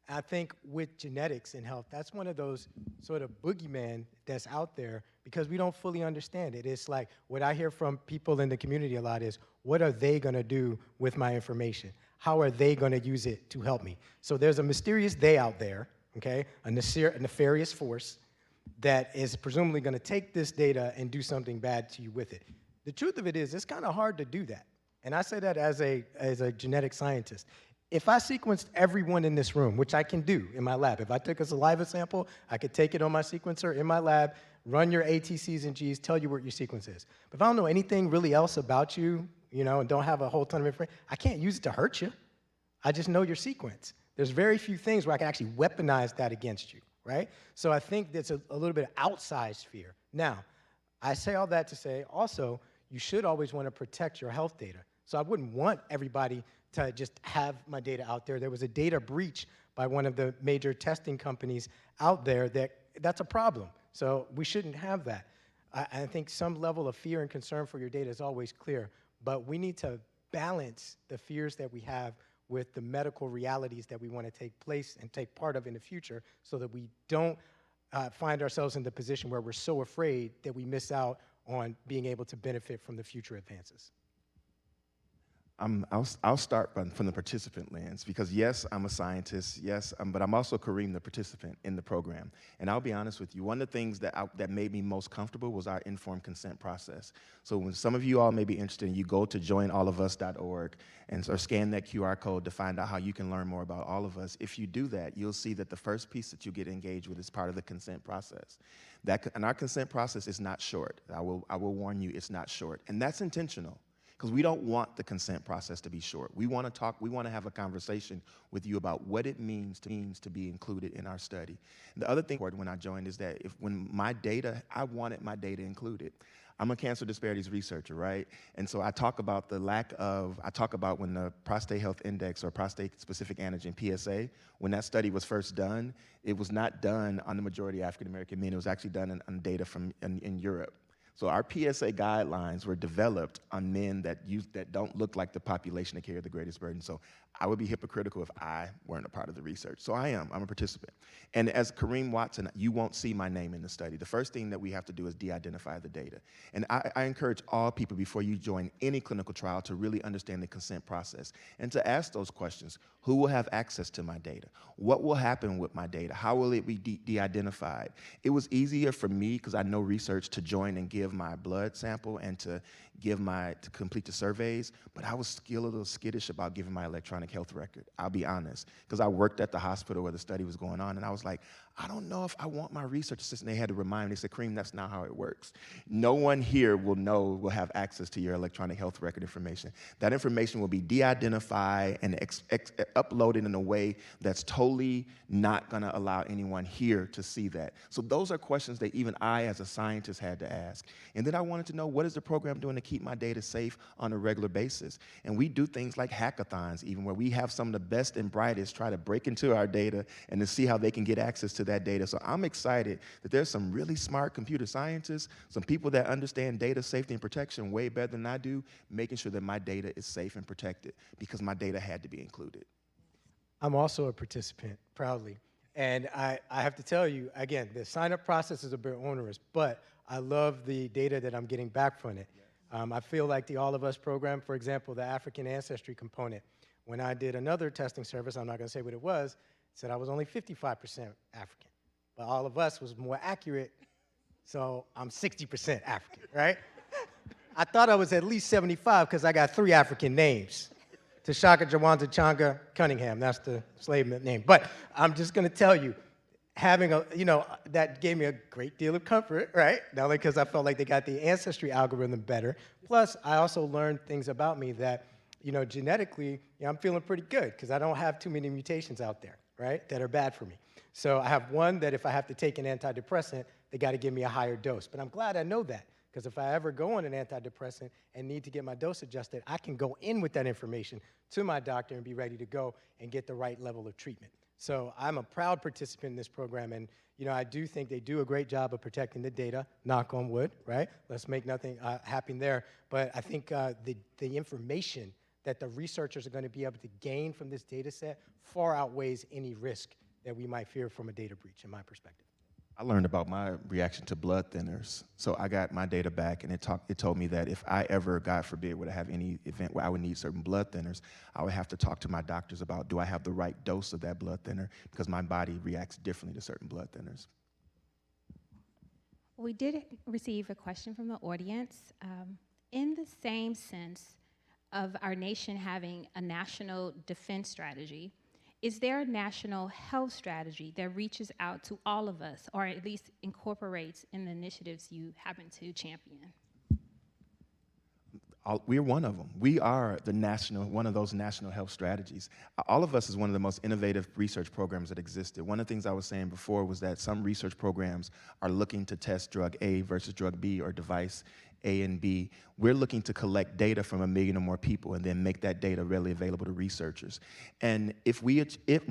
I think with genetics and health, that's one of those sort of boogeyman that's out there because we don't fully understand it. It's like what I hear from people in the community a lot is, what are they going to do with my information? How are they going to use it to help me? So there's a mysterious they out there, okay, a nefarious force that is presumably going to take this data and do something bad to you with it. The truth of it is, it's kind of hard to do that. And I say that as a genetic scientist. If I sequenced everyone in this room, which I can do in my lab, if I took a saliva sample, I could take it on my sequencer in my lab, run your ATCs and Gs, tell you what your sequence is. But if I don't know anything really else about you, and don't have a whole ton of information, I can't use it to hurt you. I just know your sequence. There's very few things where I can actually weaponize that against you, right? So I think that's a little bit of outsized fear. Now, I say all that to say, also, you should always want to protect your health data. So I wouldn't want everybody to just have my data out there. There was a data breach by one of the major testing companies out there that's a problem. So we shouldn't have that. I think some level of fear and concern for your data is always clear, but we need to balance the fears that we have with the medical realities that we want to take place and take part of in the future so that we don't find ourselves in the position where we're so afraid that we miss out on being able to benefit from the future advances. I'll start from the participant lens because yes, I'm a scientist, yes, but I'm also Karriem, the participant in the program. And I'll be honest with you, one of the things that made me most comfortable was our informed consent process. So when some of you all may be interested, you go to joinallofus.org or scan that QR code to find out how you can learn more about all of us. If you do that, you'll see that the first piece that you get engaged with is part of the consent process. And our consent process is not short. I will warn you, it's not short. And that's intentional. Because we don't want the consent process to be short. We want to talk, we want to have a conversation with you about what it means to be included in our study. And the other thing when I joined is that I wanted my data included. I'm a cancer disparities researcher, right? And so I talk about when the prostate health index or prostate specific antigen, PSA, when that study was first done, it was not done on the majority of African American men. It was actually done on data from in Europe. So our PSA guidelines were developed on men that don't look like the population that carry the greatest burden. So I would be hypocritical if I weren't a part of the research. So I'm a participant. And as Karriem Watson, you won't see my name in the study. The first thing that we have to do is de-identify the data. And I encourage all people before you join any clinical trial to really understand the consent process and to ask those questions. Who will have access to my data? What will happen with my data? How will it be de-identified? It was easier for me, because I know research, to join and give my blood sample and to complete the surveys, but I was still a little skittish about giving my electronic health record. I'll be honest, because I worked at the hospital where the study was going on, and I was like, I don't know if I want my research assistant. They had to remind me, they said, Karriem, that's not how it works. No one here will have access to your electronic health record information. That information will be de-identified and uploaded in a way that's totally not gonna allow anyone here to see that. So those are questions that even I, as a scientist, had to ask. And then I wanted to know, what is the program doing to keep my data safe on a regular basis? And we do things like hackathons, even where we have some of the best and brightest try to break into our data and to see how they can get access to that data. So I'm excited that there's some really smart computer scientists, some people that understand data safety and protection way better than I do, making sure that my data is safe and protected, because my data had to be included. I'm also a participant, proudly. And I have to tell you, again, the sign-up process is a bit onerous, but I love the data that I'm getting back from it. I feel like the All of Us program, for example, the African ancestry component, when I did another testing service, I'm not going to say what it was, said I was only 55% African. But All of Us was more accurate, so I'm 60% African, right? I thought I was at least 75 because I got 3 African names. Tshaka, Jawanta, Changa, Cunningham, that's the slave name. But I'm just going to tell you, having that gave me a great deal of comfort, right? Not only because I felt like they got the ancestry algorithm better, plus I also learned things about me that, genetically, I'm feeling pretty good because I don't have too many mutations out there, right, that are bad for me. So I have one that if I have to take an antidepressant, they got to give me a higher dose. But I'm glad I know that, because if I ever go on an antidepressant and need to get my dose adjusted, I can go in with that information to my doctor and be ready to go and get the right level of treatment. So I'm a proud participant in this program, and I do think they do a great job of protecting the data, knock on wood, right? Let's make nothing happen there. But I think the information that the researchers are going to be able to gain from this data set far outweighs any risk that we might fear from a data breach, in my perspective. I learned about my reaction to blood thinners. So I got my data back, and it told me that if I ever, God forbid, would have any event where I would need certain blood thinners, I would have to talk to my doctors about, do I have the right dose of that blood thinner? Because my body reacts differently to certain blood thinners. We did receive a question from the audience. In the same sense of our nation having a national defense strategy, is there a national health strategy that reaches out to all of us, or at least incorporates in the initiatives you happen to champion? We're one of them. We are one of those national health strategies. All of us is one of the most innovative research programs that existed. One of the things I was saying before was that some research programs are looking to test drug A versus drug B or device A and B. We're looking to collect data from 1 million or more people and then make that data readily available to researchers. And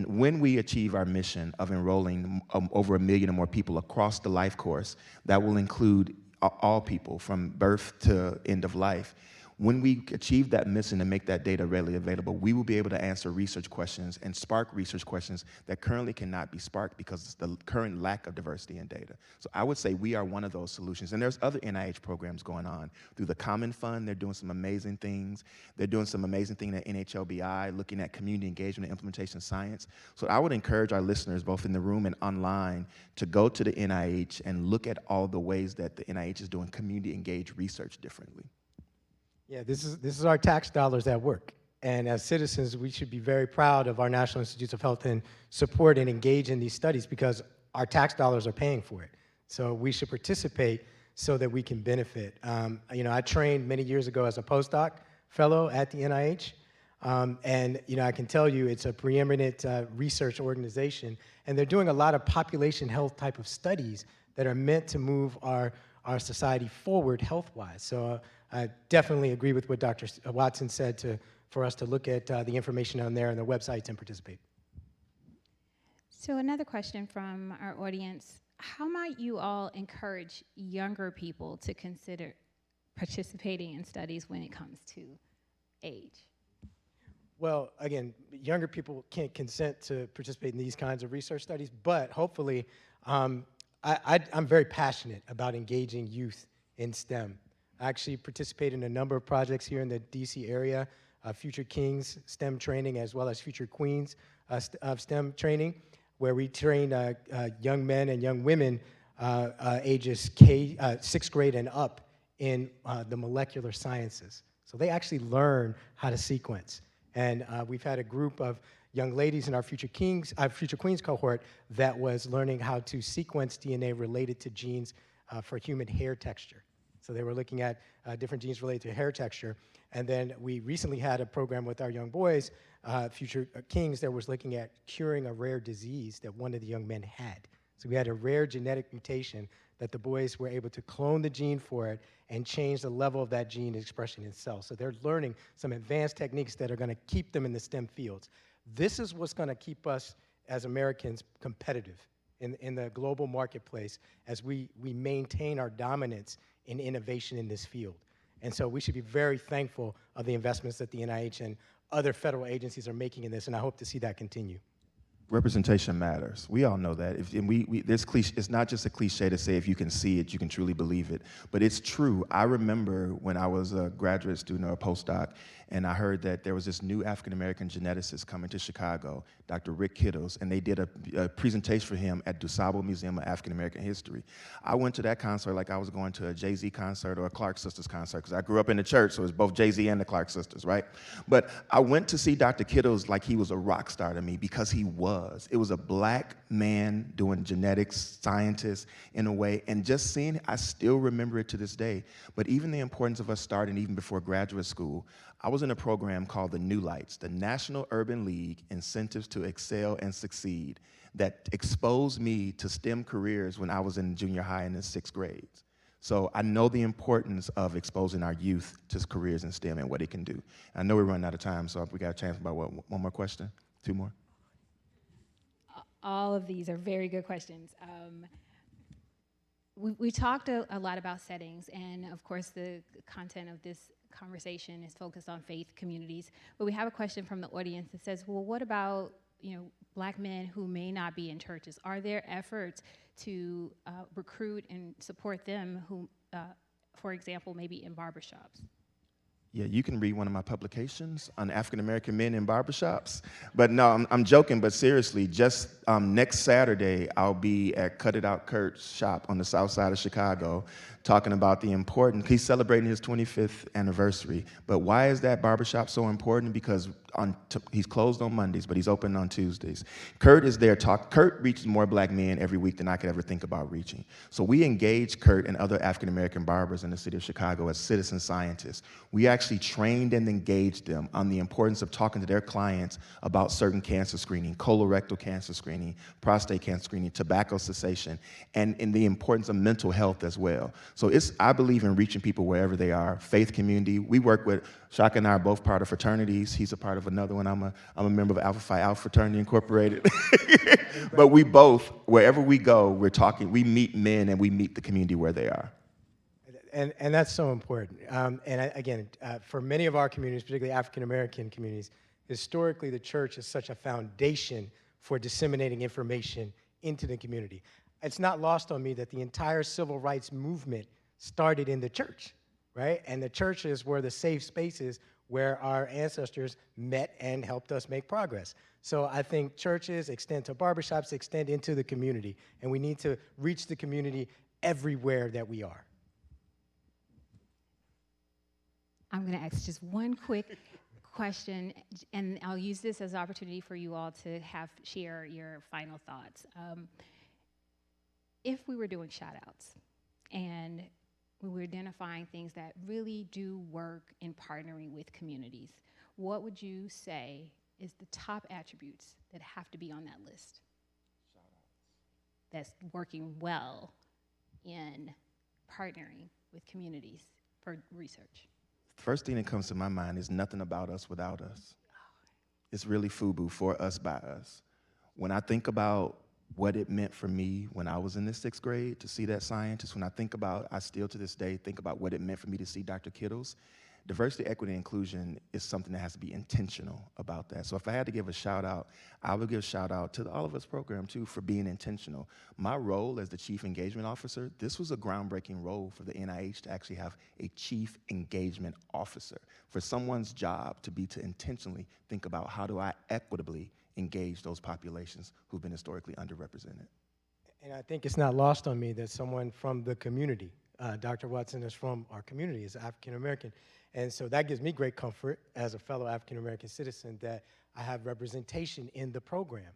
when we achieve our mission of enrolling over 1 million or more people across the life course, that will include all people from birth to end of life. When we achieve that mission and make that data readily available, we will be able to answer research questions and spark research questions that currently cannot be sparked because of the current lack of diversity in data. So I would say we are one of those solutions. And there's other NIH programs going on. Through the Common Fund, they're doing some amazing things. They're doing some amazing things at NHLBI, looking at community engagement and implementation science. So I would encourage our listeners, both in the room and online, to go to the NIH and look at all the ways that the NIH is doing community engaged research differently. Yeah, this is our tax dollars at work. And as citizens, we should be very proud of our National Institutes of Health and support and engage in these studies because our tax dollars are paying for it. So we should participate so that we can benefit. I trained many years ago as a postdoc fellow at the NIH. And I can tell you it's a preeminent research organization. And they're doing a lot of population health type of studies that are meant to move our society forward health-wise. So I definitely agree with what Dr. Watson said for us to look at the information on there and the websites and participate. So another question from our audience, how might you all encourage younger people to consider participating in studies when it comes to age? Well, again, younger people can't consent to participate in these kinds of research studies, but hopefully, I'm very passionate about engaging youth in STEM. I actually participate in a number of projects here in the DC area, Future Kings STEM training, as well as Future Queens of STEM training, where we train young men and young women ages 6th grade and up in the molecular sciences. So they actually learn how to sequence. And we've had a group of young ladies in our Future Queens cohort that was learning how to sequence DNA related to genes for human hair texture. So they were looking at different genes related to hair texture. And then we recently had a program with our young boys, Future Kings, that was looking at curing a rare disease that one of the young men had. So we had a rare genetic mutation that the boys were able to clone the gene for it and change the level of that gene expression in cells. So they're learning some advanced techniques that are going to keep them in the STEM fields. This is what's going to keep us as Americans competitive in the global marketplace as we maintain our dominance in innovation in this field. And so we should be very thankful of the investments that the NIH and other federal agencies are making in this, and I hope to see that continue. Representation matters. We all know that. It's not just a cliche to say if you can see it, you can truly believe it, but it's true. I remember when I was a graduate student or a postdoc, and I heard that there was this new African-American geneticist coming to Chicago, Dr. Rick Kittles, and they did a presentation for him at DuSable Museum of African-American History. I went to that concert like I was going to a Jay-Z concert or a Clark Sisters concert, because I grew up in the church, so it's both Jay-Z and the Clark Sisters, right? But I went to see Dr. Kittles like he was a rock star to me, because he was. It was a black man doing genetics, scientist in a way, and just seeing it, I still remember it to this day. But even the importance of us starting even before graduate school, I was in a program called the New Lights, the National Urban League Incentives to Excel and Succeed, that exposed me to STEM careers when I was in junior high and in 6th grades. So I know the importance of exposing our youth to careers in STEM and what it can do. I know we're running out of time, so if we got a chance about one more question, 2 more. All of these are very good questions. We talked a lot about settings, and of course the content of this conversation is focused on faith communities, but we have a question from the audience that says, well, what about Black men who may not be in churches? Are there efforts to recruit and support them who, for example, maybe in barbershops? Yeah, you can read one of my publications on African-American men in barbershops. But no, I'm joking, but seriously, just next Saturday, I'll be at Cut It Out Kurt's shop on the south side of Chicago talking about the importance. He's celebrating his 25th anniversary. But why is that barbershop so important? Because he's closed on Mondays, but he's open on Tuesdays. Kurt is there. Kurt reaches more Black men every week than I could ever think about reaching. So we engage Kurt and other African-American barbers in the city of Chicago as citizen scientists. We actually actually trained and engaged them on the importance of talking to their clients about certain cancer screening, colorectal cancer screening, prostate cancer screening, tobacco cessation, and in the importance of mental health as well. So I believe in reaching people wherever they are. Faith community, we work with, Tshaka and I are both part of fraternities. He's a part of another one. I'm a member of Alpha Phi Alpha Fraternity Incorporated. But we both, wherever we go, we're talking, we meet men and we meet the community where they are. And that's so important. Again, for many of our communities, particularly African-American communities, historically the church is such a foundation for disseminating information into the community. It's not lost on me that the entire civil rights movement started in the church, right? And the churches were the safe spaces where our ancestors met and helped us make progress. So I think churches extend to barbershops, extend into the community, and we need to reach the community everywhere that we are. I'm going to ask just one quick question, and I'll use this as an opportunity for you all to share your final thoughts. If we were doing shout-outs and we were identifying things that really do work in partnering with communities, what would you say is the top attributes that have to be on that list that's working well in partnering with communities for research? First thing that comes to my mind is nothing about us without us. It's really FUBU, for us, by us. When I think about what it meant for me when I was in the 6th grade to see that scientist, when I still to this day think about what it meant for me to see Dr. Kittles, diversity, equity, and inclusion is something that has to be intentional about that. So if I had to give a shout out, I would give a shout out to the All of Us program too for being intentional. My role as the Chief Engagement Officer, this was a groundbreaking role for the NIH to actually have a Chief Engagement Officer, for someone's job to be to intentionally think about how do I equitably engage those populations who've been historically underrepresented. And I think it's not lost on me that someone from the community, Dr. Watson is from our community, is African American. And so that gives me great comfort as a fellow African American citizen that I have representation in the program.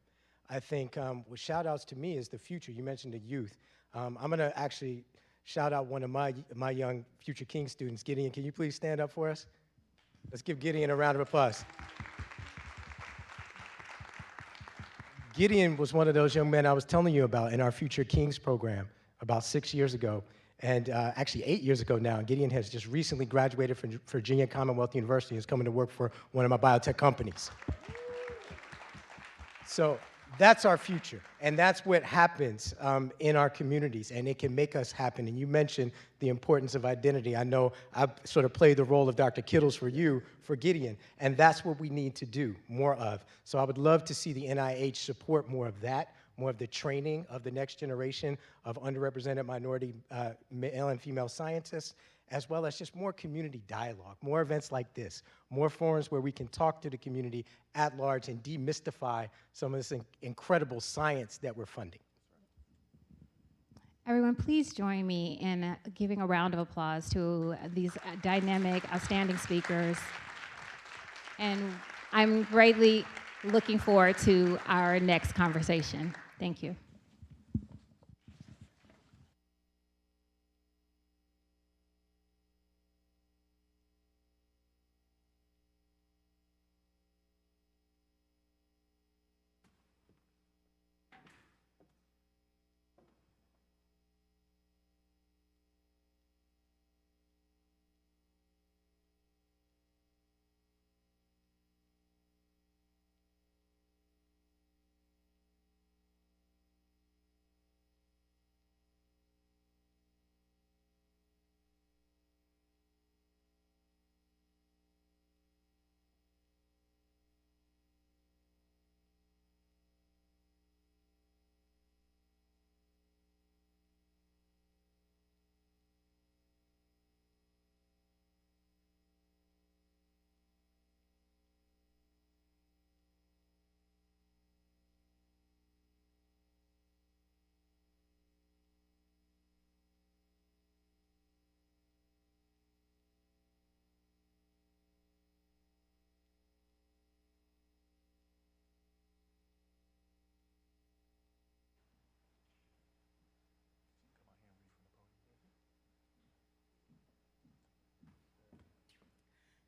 I think what shout outs to me is the future. You mentioned the youth. I'm going to actually shout out one of my young future King students. Gideon, can you please stand up for us? Let's give Gideon a round of applause. Gideon was one of those young men I was telling you about in our Future Kings program about 6 years ago. And actually 8 years ago now, Gideon has just recently graduated from Virginia Commonwealth University and is coming to work for one of my biotech companies. So that's our future, and that's what happens in our communities, and it can make us happen. And you mentioned the importance of identity. I know I sort of played the role of Dr. Kittles for you, for Gideon, and that's what we need to do more of. So I would love to see the NIH support more of that, more of the training of the next generation of underrepresented minority male and female scientists, as well as just more community dialogue, more events like this, more forums where we can talk to the community at large and demystify some of this incredible science that we're funding. Everyone, please join me in giving a round of applause to these dynamic, outstanding speakers. And I'm greatly looking forward to our next conversation. Thank you.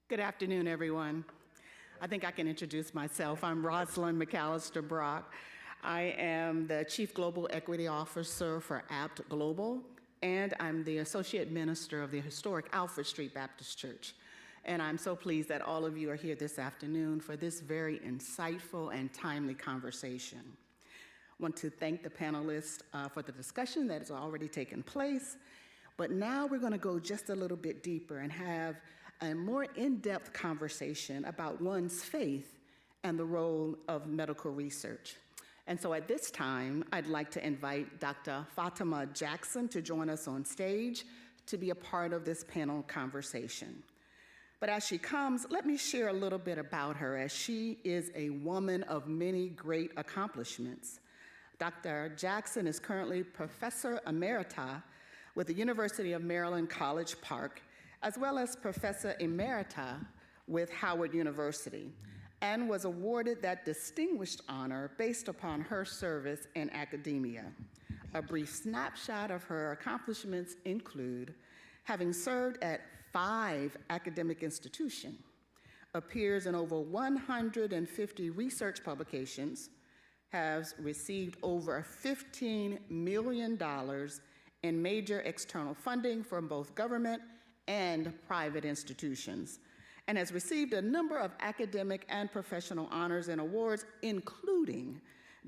Good afternoon, everyone. I think I can introduce myself. I'm Roslyn McAllister Brock. I am the Chief Global Equity Officer for APT Global, and I'm the Associate Minister of the historic Alfred Street Baptist Church. And I'm so pleased that all of you are here this afternoon for this very insightful and timely conversation. I want to thank the panelists for the discussion that has already taken place, but now we're going to go just a little bit deeper and have a more in-depth conversation about one's faith and the role of medical research. And so at this time, I'd like to invite Dr. Fatimah Jackson to join us on stage to be a part of this panel conversation. But as she comes, let me share a little bit about her, as she is a woman of many great accomplishments. Dr. Jackson is currently Professor Emerita with the University of Maryland, College Park, as well as Professor Emerita with Howard University, and was awarded that distinguished honor based upon her service in academia. A brief snapshot of her accomplishments include having served at 5 academic institutions, appears in over 150 research publications, has received over $15 million in major external funding from both government and private institutions, and has received a number of academic and professional honors and awards, including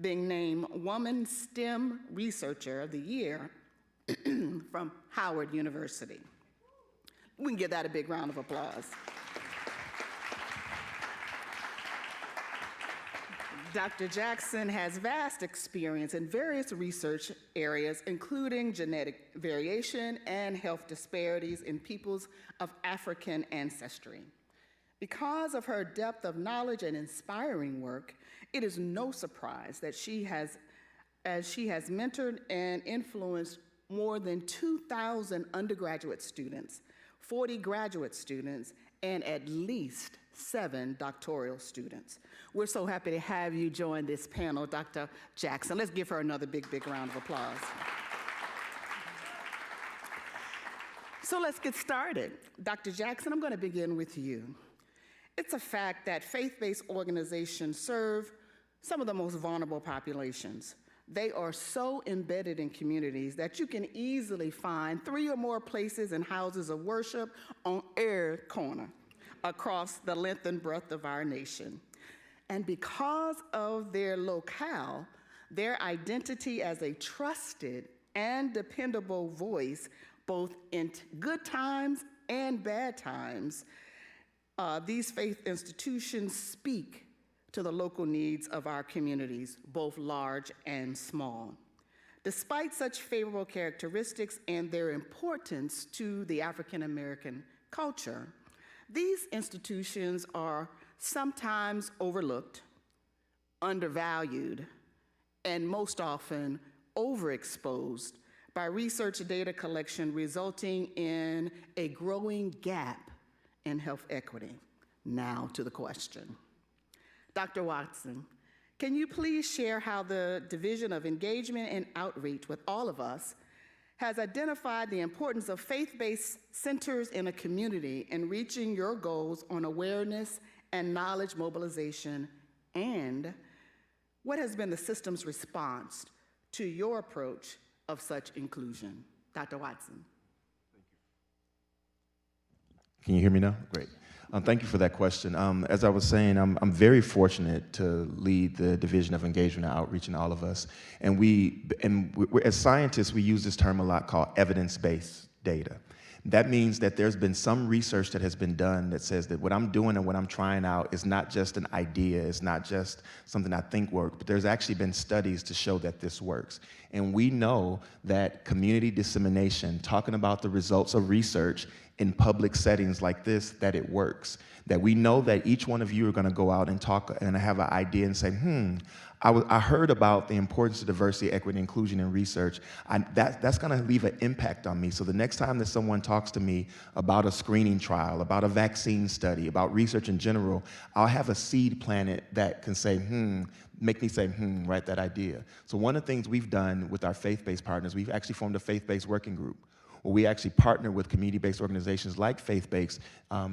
being named Woman STEM Researcher of the Year from Howard University. We can give that a big round of applause. Dr. Jackson has vast experience in various research areas, including genetic variation and health disparities in peoples of African ancestry. Because of her depth of knowledge and inspiring work, it is no surprise that she has mentored and influenced more than 2,000 undergraduate students, 40 graduate students, and at least 7 doctoral students. We're so happy to have you join this panel, Dr. Jackson. Let's give her another big, big round of applause. So let's get started. Dr. Jackson, I'm going to begin with you. It's a fact that faith-based organizations serve some of the most vulnerable populations. They are so embedded in communities that you can easily find 3 or more places and houses of worship on every corner across the length and breadth of our nation. And because of their locale, their identity as a trusted and dependable voice, both in good times and bad times, these faith institutions speak to the local needs of our communities, both large and small. Despite such favorable characteristics and their importance to the African American culture, these institutions are sometimes overlooked, undervalued, and most often overexposed by research data collection, resulting in a growing gap in health equity. Now to the question. Dr. Watson, can you please share how the Division of Engagement and Outreach with all of us has identified the importance of faith-based centers in a community in reaching your goals on awareness and knowledge mobilization, and what has been the system's response to your approach of such inclusion? Dr. Watson. Can you hear me now? Great. Thank you for that question. As I was saying, I'm very fortunate to lead the Division of Engagement and Outreach in all of us. And we as scientists, we use this term a lot called evidence-based data. That means that there's been some research that has been done that says that what I'm doing and what I'm trying out is not just an idea, it's not just something I think works, but there's actually been studies to show that this works. And we know that community dissemination, talking about the results of research in public settings like this, that it works. That we know that each one of you are gonna go out and talk and have an idea and say, I heard about the importance of diversity, equity, inclusion in research. That's gonna leave an impact on me. So the next time that someone talks to me about a screening trial, about a vaccine study, about research in general, I'll have a seed planted that can say, make me say, right, that idea. So one of the things we've done with our faith-based partners, we've actually formed a faith-based working group where we actually partner with community-based organizations like faith-based,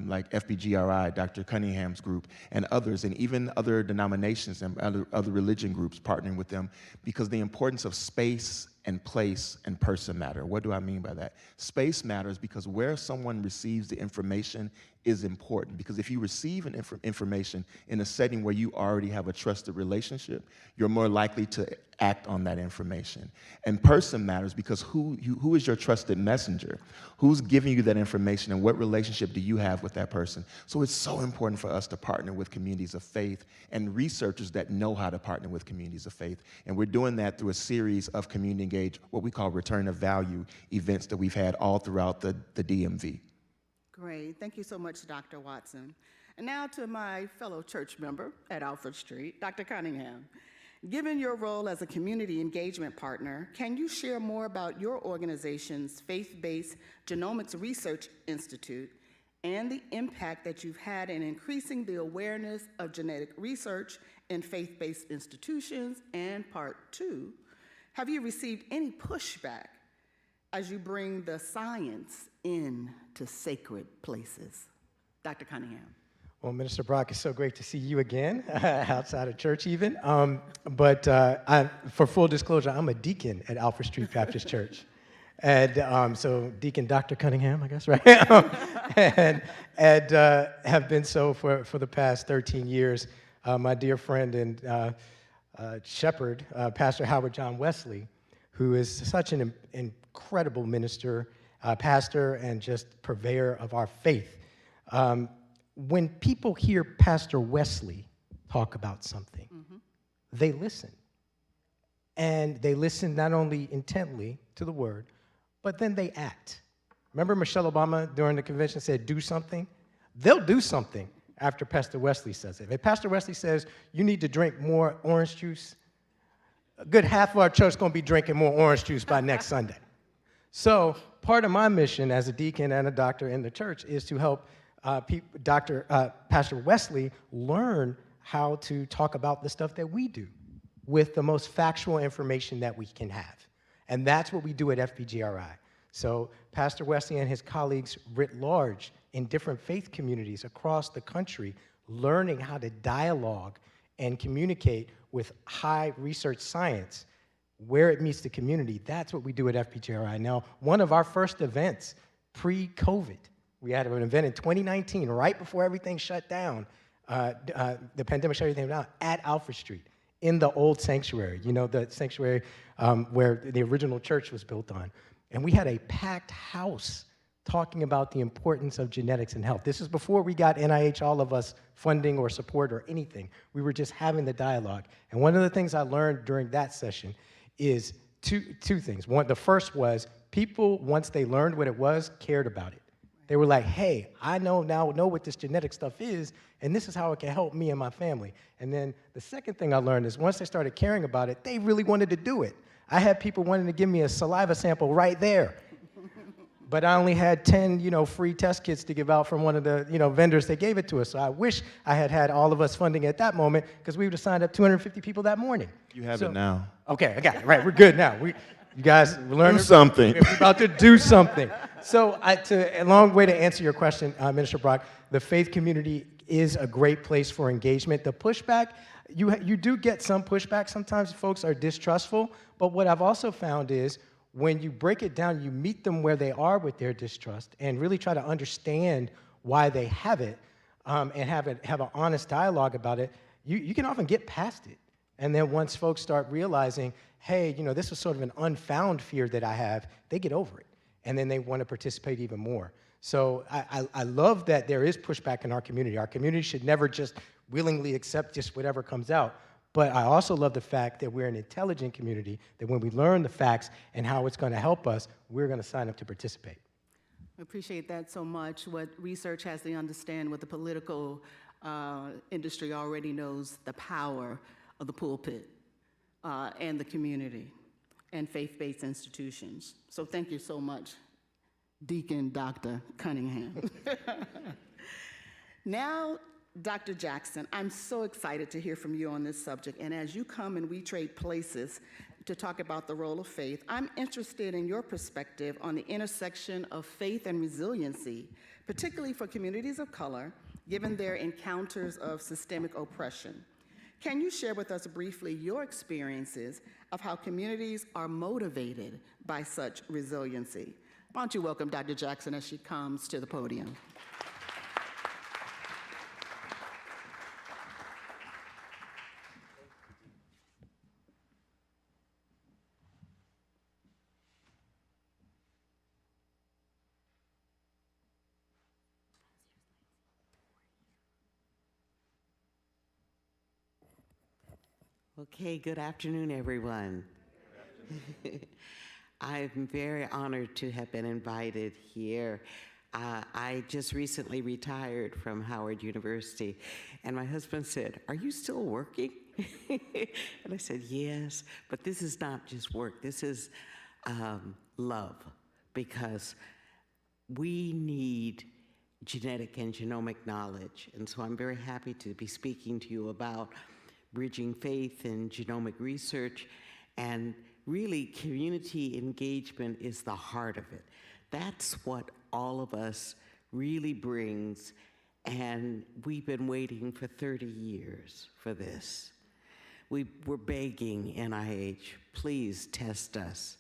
like FBGRI, Dr. Cunningham's group, and others, and even other denominations and other religion groups, partnering with them, because the importance of space and place and person matter. What do I mean by that? Space matters because where someone receives the information is important, because if you receive an information in a setting where you already have a trusted relationship, you're more likely to act on that information. And person matters because who is your trusted messenger? Who's giving you that information, and what relationship do you have with that person? So it's so important for us to partner with communities of faith and researchers that know how to partner with communities of faith. And we're doing that through a series of community engaged, what we call return of value events that we've had all throughout the DMV. Great. Thank you so much, Dr. Watson. And now to my fellow church member at Alfred Street, Dr. Cunningham. Given your role as a community engagement partner, can you share more about your organization's faith-based Genomics Research Institute and the impact that you've had in increasing the awareness of genetic research in faith-based institutions? And part two, have you received any pushback as you bring the science into sacred places? Dr. Cunningham. Well, Minister Brock, it's so great to see you again, outside of church even. For full disclosure, I'm a deacon at Alfred Street Baptist Church. And so Deacon Dr. Cunningham, I guess, right? and have been so for the past 13 years. My dear friend and shepherd, Pastor Howard John Wesley, who is such an incredible minister, pastor, and just purveyor of our faith. When people hear Pastor Wesley talk about something, they listen. And they listen not only intently to the word, but then they act. Remember Michelle Obama during the convention said, do something? They'll do something after Pastor Wesley says it. If Pastor Wesley says, you need to drink more orange juice, a good half of our church is going to be drinking more orange juice by next Sunday. So part of my mission as a deacon and a doctor in the church is to help Pastor Wesley learn how to talk about the stuff that we do with the most factual information that we can have. And that's what we do at FBGRI. So Pastor Wesley and his colleagues writ large in different faith communities across the country, learning how to dialogue and communicate with high research science where it meets the community. That's what we do at FBGRI. Now, one of our first events pre-COVID, we had an event in 2019, right before everything shut down, the pandemic shut everything down, at Alfred Street, in the old sanctuary, you know, the sanctuary where the original church was built on. And we had a packed house talking about the importance of genetics and health. This is before we got NIH, all of us, funding or support or anything. We were just having the dialogue. And one of the things I learned during that session is two things. One, the first was people, once they learned what it was, cared about it. They were like, hey, I know what this genetic stuff is, and this is how it can help me and my family. And then the second thing I learned is once they started caring about it, they really wanted to do it. I had people wanting to give me a saliva sample right there. But I only had 10, free test kits to give out from one of the, vendors that gave it to us. So I wish I had all of us funding at that moment, because we would have signed up 250 people that morning. You have it now. Okay, I got it. Right, we're good now. You guys learned something. We're about to do something. So a long way to answer your question, Minister Brock, the faith community is a great place for engagement. The pushback, you do get some pushback. Sometimes folks are distrustful. But what I've also found is when you break it down, you meet them where they are with their distrust and really try to understand why they have it, and have an honest dialogue about it, you can often get past it. And then once folks start realizing, hey, this is sort of an unfound fear that I have, they get over it. And then they want to participate even more. So I love that there is pushback in our community. Our community should never just willingly accept just whatever comes out. But I also love the fact that we're an intelligent community, that when we learn the facts and how it's going to help us, we're going to sign up to participate. I appreciate that so much. What research has to understand, what the political industry already knows, the power of the pulpit and the community and faith-based institutions. So thank you so much, Deacon Dr. Cunningham. Now, Dr. Jackson, I'm so excited to hear from you on this subject. And as you come and we trade places to talk about the role of faith. I'm interested in your perspective on the intersection of faith and resiliency, particularly for communities of color, given their encounters of systemic oppression. Can you share with us briefly your experiences of how communities are motivated by such resiliency? Why don't you welcome Dr. Jackson as she comes to the podium. Okay, good afternoon, everyone. I'm very honored to have been invited here. I just recently retired from Howard University, and my husband said, "Are you still working?" And I said, "Yes, but this is not just work, this is love, because we need genetic and genomic knowledge." And so I'm very happy to be speaking to you about bridging faith and genomic research, and really community engagement is the heart of it. That's what all of us really brings, and we've been waiting for 30 years for this. We're begging NIH, please test us,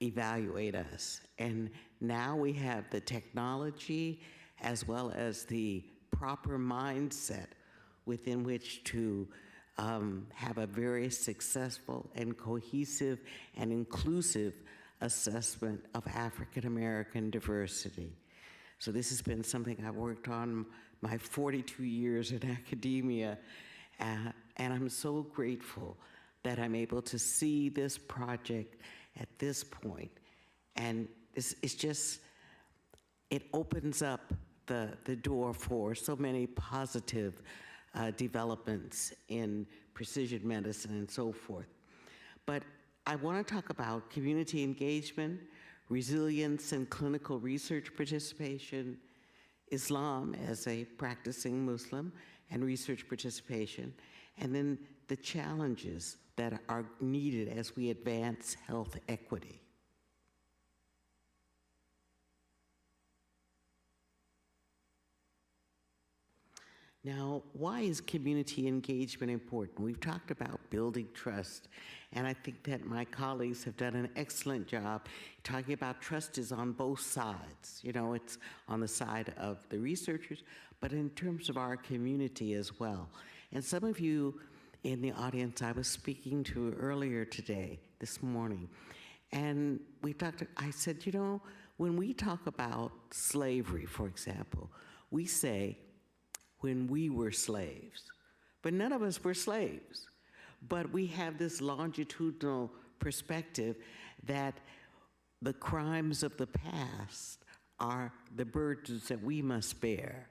evaluate us, and now we have the technology as well as the proper mindset within which to have a very successful and cohesive and inclusive assessment of African American diversity. So this has been something I've worked on my 42 years in academia, and I'm so grateful that I'm able to see this project at this point. And it's just, it opens up the door for so many positive developments in precision medicine and so forth. But I want to talk about community engagement, resilience and clinical research participation, Islam as a practicing Muslim, and research participation, and then the challenges that are needed as we advance health equity. Now, why is community engagement important? We've talked about building trust, and I think that my colleagues have done an excellent job talking about trust is on both sides. You know, it's on the side of the researchers, but in terms of our community as well. And some of you in the audience I was speaking to earlier today, this morning, and I said, you know, when we talk about slavery, for example, we say, when we were slaves. But none of us were slaves. But we have this longitudinal perspective that the crimes of the past are the burdens that we must bear.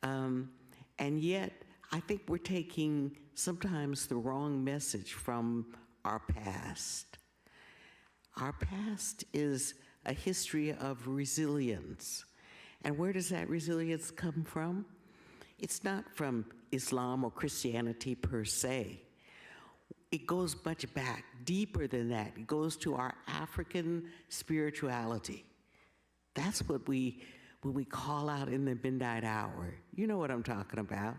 And yet, I think we're taking sometimes the wrong message from our past. Our past is a history of resilience. And where does that resilience come from? It's not from Islam or Christianity per se. It goes much back, deeper than that. It goes to our African spirituality. That's what when we call out in the midnight hour. You know what I'm talking about.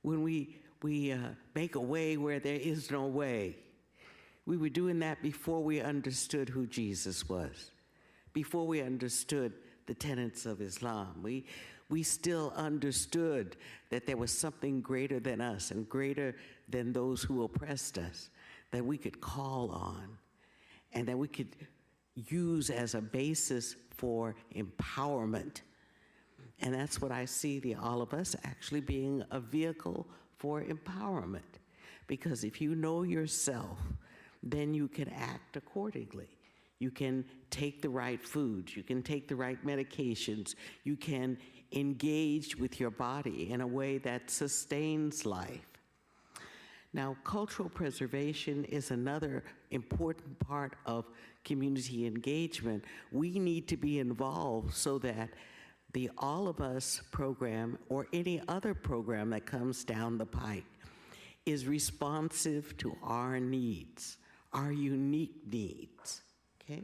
When we make a way where there is no way. We were doing that before we understood who Jesus was, before we understood the tenets of Islam. We still understood that there was something greater than us and greater than those who oppressed us that we could call on and that we could use as a basis for empowerment. And that's what I see all of us actually being a vehicle for empowerment. Because if you know yourself, then you can act accordingly. You can take the right foods, you can take the right medications, you can engage with your body in a way that sustains life. Now, cultural preservation is another important part of community engagement. We need to be involved so that the All of Us program or any other program that comes down the pike is responsive to our needs, our unique needs, okay?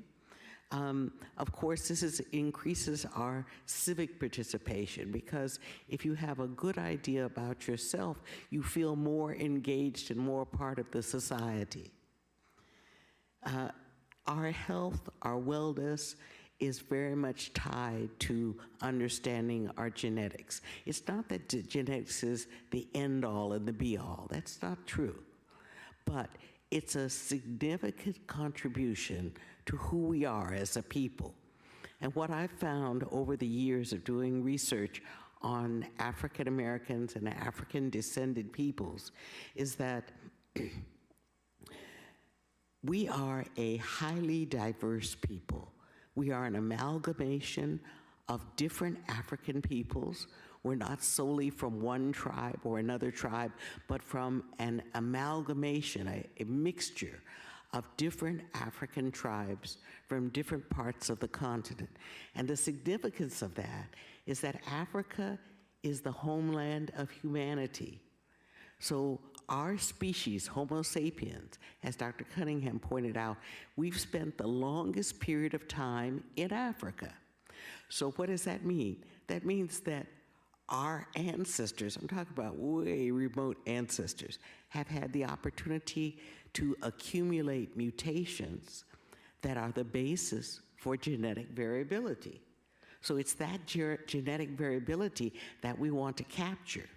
Of course, this increases our civic participation, because if you have a good idea about yourself, you feel more engaged and more part of the society. Our health, our wellness is very much tied to understanding our genetics. It's not that genetics is the end all and the be all. That's not true. But it's a significant contribution to who we are as a people. And what I've found over the years of doing research on African Americans and African descended peoples is that we are a highly diverse people. We are an amalgamation of different African peoples. We're not solely from one tribe or another tribe, but from an amalgamation, a mixture of different African tribes from different parts of the continent. And the significance of that is that Africa is the homeland of humanity. So our species, Homo sapiens, as Dr. Cunningham pointed out, we've spent the longest period of time in Africa. So what does that mean? That means that our ancestors, I'm talking about way remote ancestors, have had the opportunity to accumulate mutations that are the basis for genetic variability. So it's that genetic variability that we want to capture.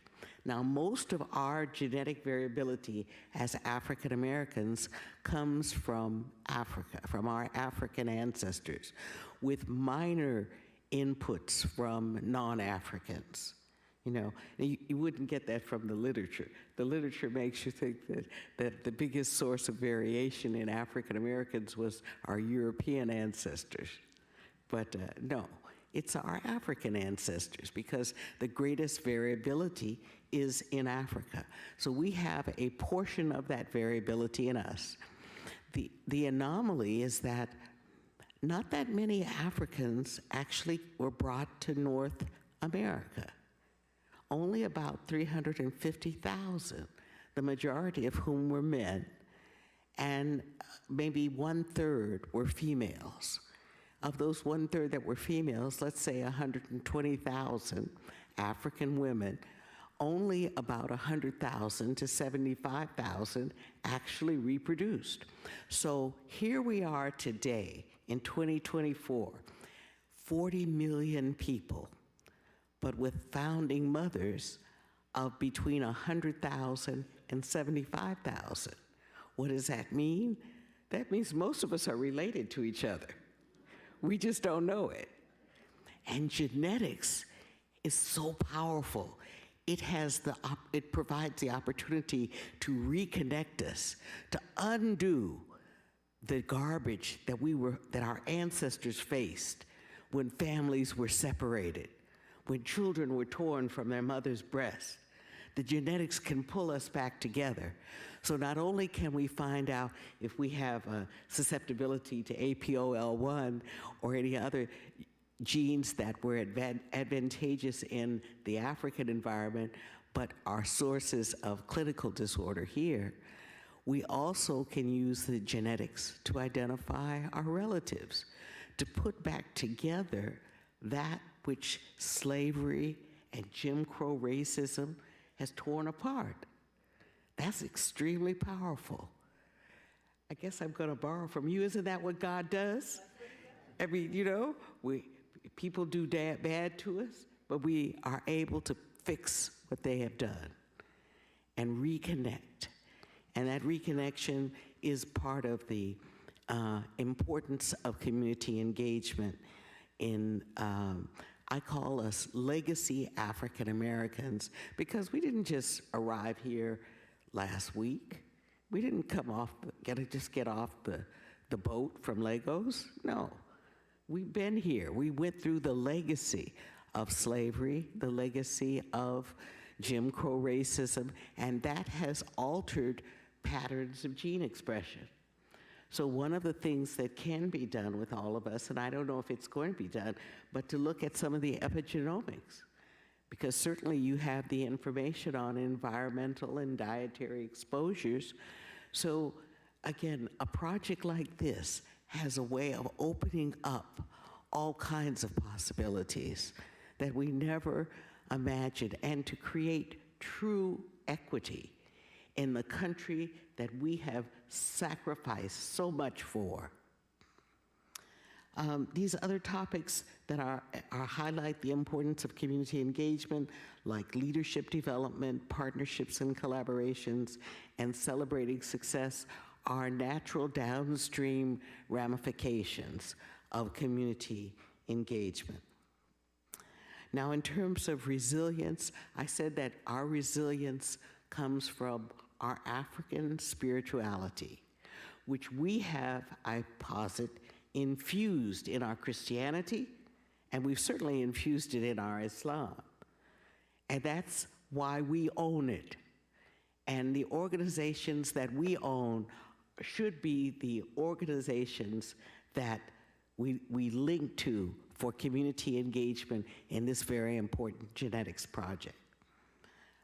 Now, most of our genetic variability as African Americans comes from Africa, from our African ancestors, with minor inputs from non-Africans. You know, you wouldn't get that from the literature. The literature makes you think that the biggest source of variation in African Americans was our European ancestors. But no, it's our African ancestors, because the greatest variability is in Africa. So we have a portion of that variability in us. The anomaly is that not that many Africans actually were brought to North America. Only about 350,000, the majority of whom were men, and maybe 1/3 were females. Of those 1/3 that were females, let's say 120,000 African women, only about 100,000 to 75,000 actually reproduced. So here we are today in 2024, 40 million people, but with founding mothers of between 100,000 and 75,000. What does that mean? That means most of us are related to each other. We just don't know it. And genetics is so powerful. It provides the opportunity to reconnect us, to undo the garbage that our ancestors faced when families were separated, when children were torn from their mother's breast. The genetics can pull us back together. So not only can we find out if we have a susceptibility to APOL1 or any other genes that were advantageous in the African environment, but are sources of clinical disorder here, we also can use the genetics to identify our relatives, to put back together that which slavery and Jim Crow racism has torn apart. That's extremely powerful. I guess I'm going to borrow from you. Isn't that what God does? I mean, you know, people do bad to us, but we are able to fix what they have done and reconnect. And that reconnection is part of the importance of community engagement in, I call us legacy African Americans, because we didn't just arrive here last week. We didn't come off, just get off the boat from Lagos. No, we've been here. We went through the legacy of slavery, the legacy of Jim Crow racism, and that has altered patterns of gene expression. So one of the things that can be done with all of us, and I don't know if it's going to be done, but to look at some of the epigenomics, because certainly you have the information on environmental and dietary exposures. So again, a project like this has a way of opening up all kinds of possibilities that we never imagined, and to create true equity in the country that we have sacrificed so much for. These other topics that highlight the importance of community engagement, like leadership development, partnerships and collaborations, and celebrating success, are natural downstream ramifications of community engagement. Now, in terms of resilience, I said that our resilience comes from our African spirituality, which we have, I posit, infused in our Christianity, and we've certainly infused it in our Islam. And that's why we own it. And the organizations that we own should be the organizations that we link to for community engagement in this very important genetics project.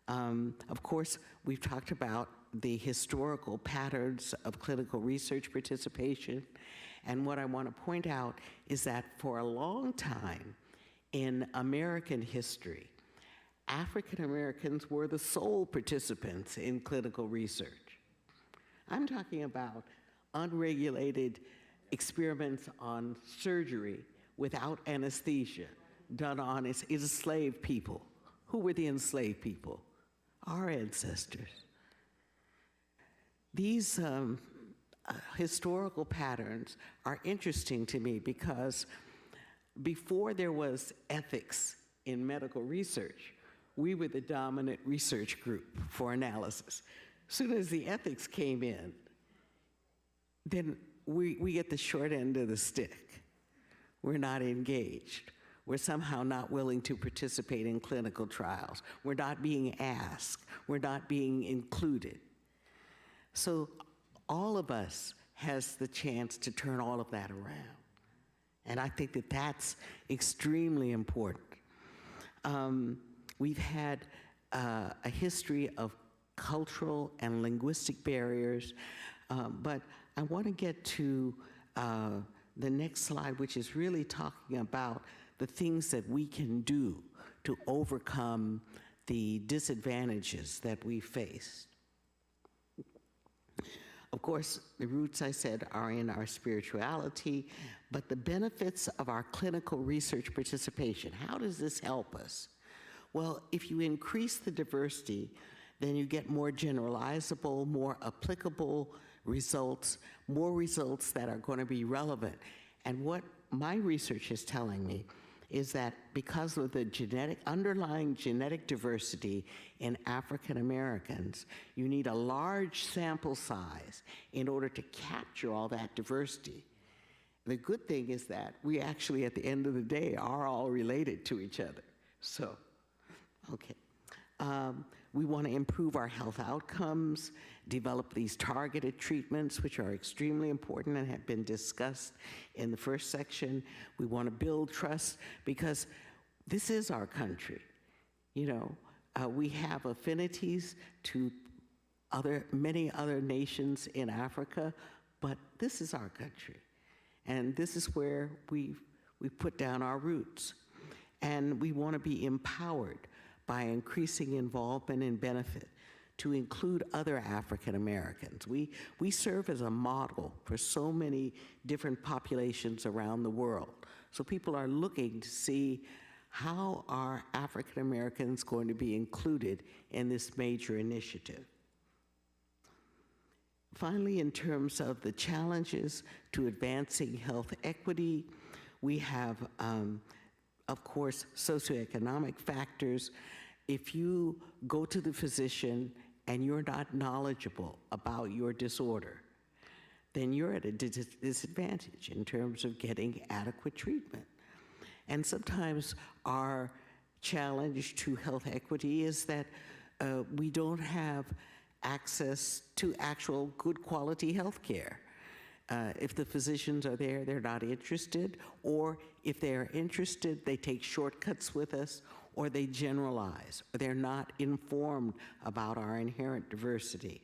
Of course, we've talked about the historical patterns of clinical research participation. And what I want to point out is that for a long time in American history, African Americans were the sole participants in clinical research. I'm talking about unregulated experiments on surgery without anesthesia done on enslaved people. Who were the enslaved people? Our ancestors. These historical patterns are interesting to me because before there was ethics in medical research, we were the dominant research group for analysis. As soon as the ethics came in, then we get the short end of the stick. We're not engaged. We're somehow not willing to participate in clinical trials. We're not being asked. We're not being included. So all of us has the chance to turn all of that around. And I think that that's extremely important. We've had a history of cultural and linguistic barriers, but I want to get to the next slide, which is really talking about the things that we can do to overcome the disadvantages that we face. Of course, the roots, I said, are in our spirituality, but the benefits of our clinical research participation, how does this help us? Well, if you increase the diversity, then you get more generalizable, more applicable results, more results that are going to be relevant. And what my research is telling me is that because of the underlying genetic diversity in African Americans, you need a large sample size in order to capture all that diversity. The good thing is that we actually, at the end of the day, are all related to each other. So, okay. We want to improve our health outcomes, develop these targeted treatments, which are extremely important and have been discussed in the first section. We want to build trust because this is our country. You know, we have affinities to many other nations in Africa, but this is our country. And this is where we put down our roots. And we want to be empowered by increasing involvement and benefit to include other African Americans. We serve as a model for so many different populations around the world. So people are looking to see how are African Americans going to be included in this major initiative. Finally, in terms of the challenges to advancing health equity, we have of course, socioeconomic factors. If you go to the physician and you're not knowledgeable about your disorder, then you're at a disadvantage in terms of getting adequate treatment. And sometimes our challenge to health equity is that we don't have access to actual good quality health care. If the physicians are there, they're not interested, or if they're interested, they take shortcuts with us, or they generalize, or they're not informed about our inherent diversity.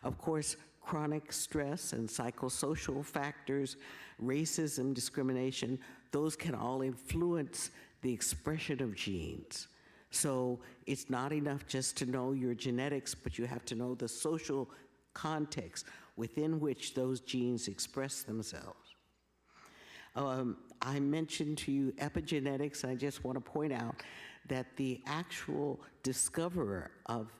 Of course, chronic stress and psychosocial factors, racism, discrimination, those can all influence the expression of genes. So it's not enough just to know your genetics, but you have to know the social context within which those genes express themselves. I mentioned to you epigenetics, and I just want to point out that the actual discoverer of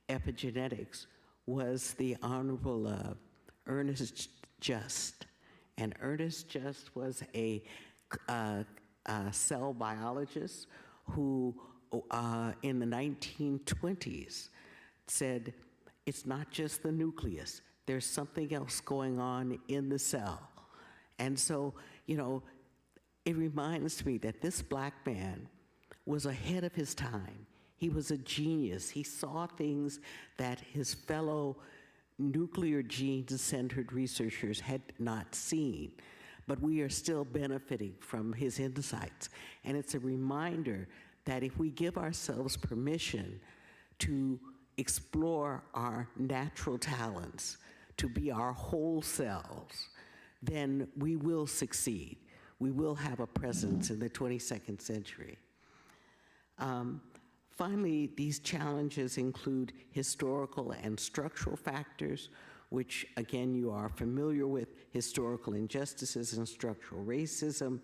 epigenetics was the Honorable Ernest Just. And Ernest Just was a cell biologist who, in the 1920s, said, it's not just the nucleus, there's something else going on in the cell. And so, you know, it reminds me that this black man was ahead of his time. He was a genius. He saw things that his fellow nuclear gene-centered researchers had not seen, but we are still benefiting from his insights. And it's a reminder that if we give ourselves permission to explore our natural talents, to be our whole selves, then we will succeed. We will have a presence in the 22nd century. Finally, these challenges include historical and structural factors, which again you are familiar with, historical injustices and structural racism,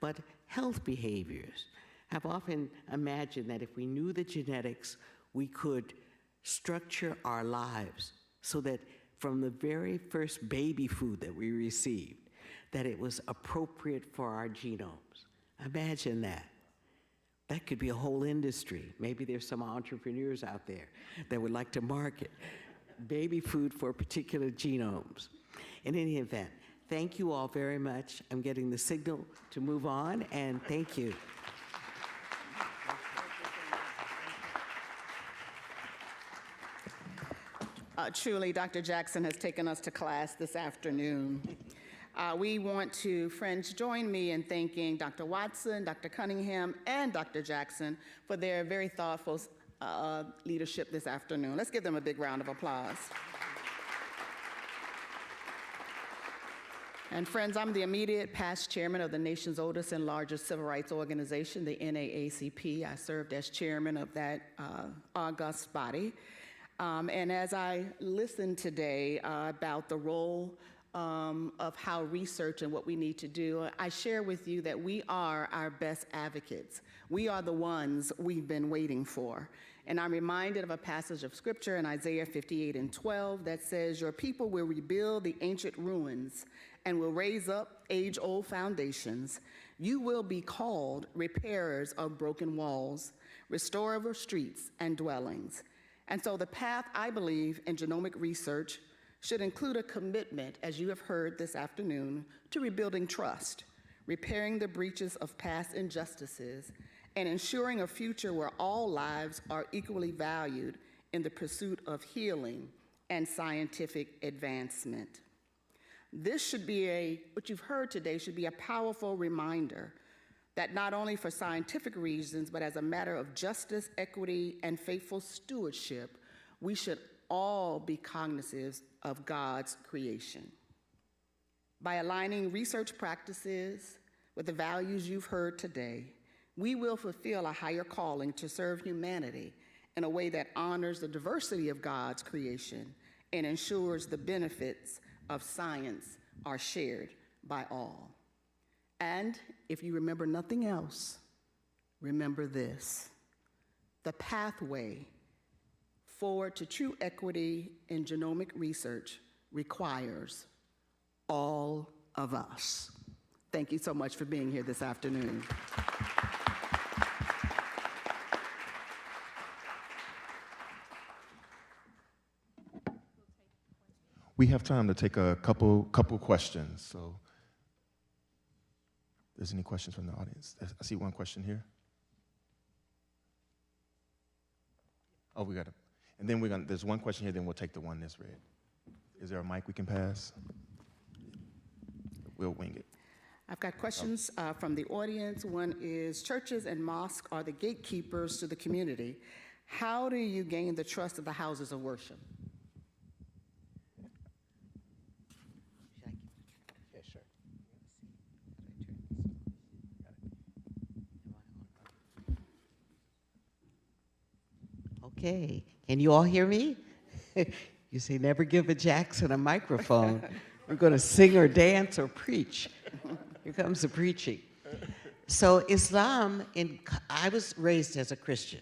but health behaviors. I've often imagined that if we knew the genetics, we could structure our lives so that from the very first baby food that we received, that it was appropriate for our genomes. Imagine that. That could be a whole industry. Maybe there's some entrepreneurs out there that would like to market baby food for particular genomes. In any event, thank you all very much. I'm getting the signal to move on, and thank you. Truly, Dr. Jackson has taken us to class this afternoon. We want to, friends, join me in thanking Dr. Watson, Dr. Cunningham, and Dr. Jackson for their very thoughtful leadership this afternoon. Let's give them a big round of applause. And friends, I'm the immediate past chairman of the nation's oldest and largest civil rights organization, the NAACP. I served as chairman of that august body. And as I listened today about the role of how research and what we need to do, I share with you that we are our best advocates. We are the ones we've been waiting for. And I'm reminded of a passage of scripture in Isaiah 58:12 that says, your people will rebuild the ancient ruins and will raise up age-old foundations. You will be called repairers of broken walls, restorers of streets and dwellings. And so the path, I believe, in genomic research should include a commitment, as you have heard this afternoon, to rebuilding trust, repairing the breaches of past injustices, and ensuring a future where all lives are equally valued in the pursuit of healing and scientific advancement. This should be what you've heard today should be a powerful reminder that not only for scientific reasons, but as a matter of justice, equity, and faithful stewardship, we should all be cognizant of God's creation. By aligning research practices with the values you've heard today, we will fulfill a higher calling to serve humanity in a way that honors the diversity of God's creation and ensures the benefits of science are shared by all. And if you remember nothing else, remember this: the pathway forward to true equity in genomic research requires all of us. Thank you so much for being here this afternoon. We have time to take a couple questions. So, if there's any questions from the audience? I see one question here. Oh, we got it. And then there's one question here, then we'll take the one that's read. Is there a mic we can pass? We'll wing it. I've got questions from the audience. One is, churches and mosques are the gatekeepers to the community. How do you gain the trust of the houses of worship? Okay, can you all hear me? You say never give a Jackson a microphone. We're going to sing or dance or preach. Here comes the preaching. So Islam, I was raised as a Christian,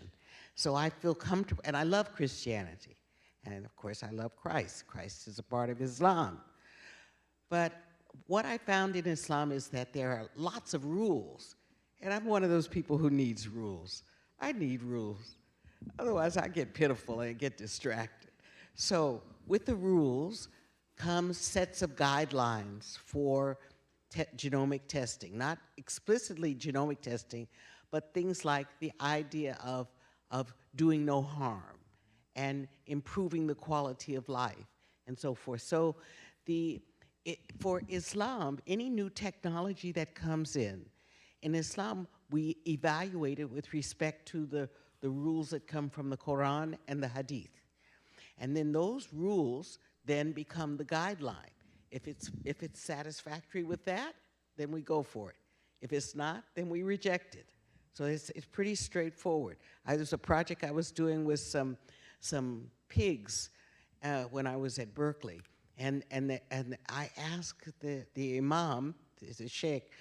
so I feel comfortable, and I love Christianity. And of course, I love Christ. Christ is a part of Islam. But what I found in Islam is that there are lots of rules, and I'm one of those people who needs rules. I need rules. Otherwise, I get pitiful and get distracted. So with the rules comes sets of guidelines for genomic testing, not explicitly genomic testing, but things like the idea of doing no harm and improving the quality of life and so forth. So for Islam, any new technology that comes in Islam, we evaluate it with respect to the rules that come from the Quran and the Hadith. And then those rules then become the guideline. If it's satisfactory with that, then we go for it. If it's not, then we reject it. So it's pretty straightforward. There's a project I was doing with some pigs when I was at Berkeley, and I asked the imam, the sheikh,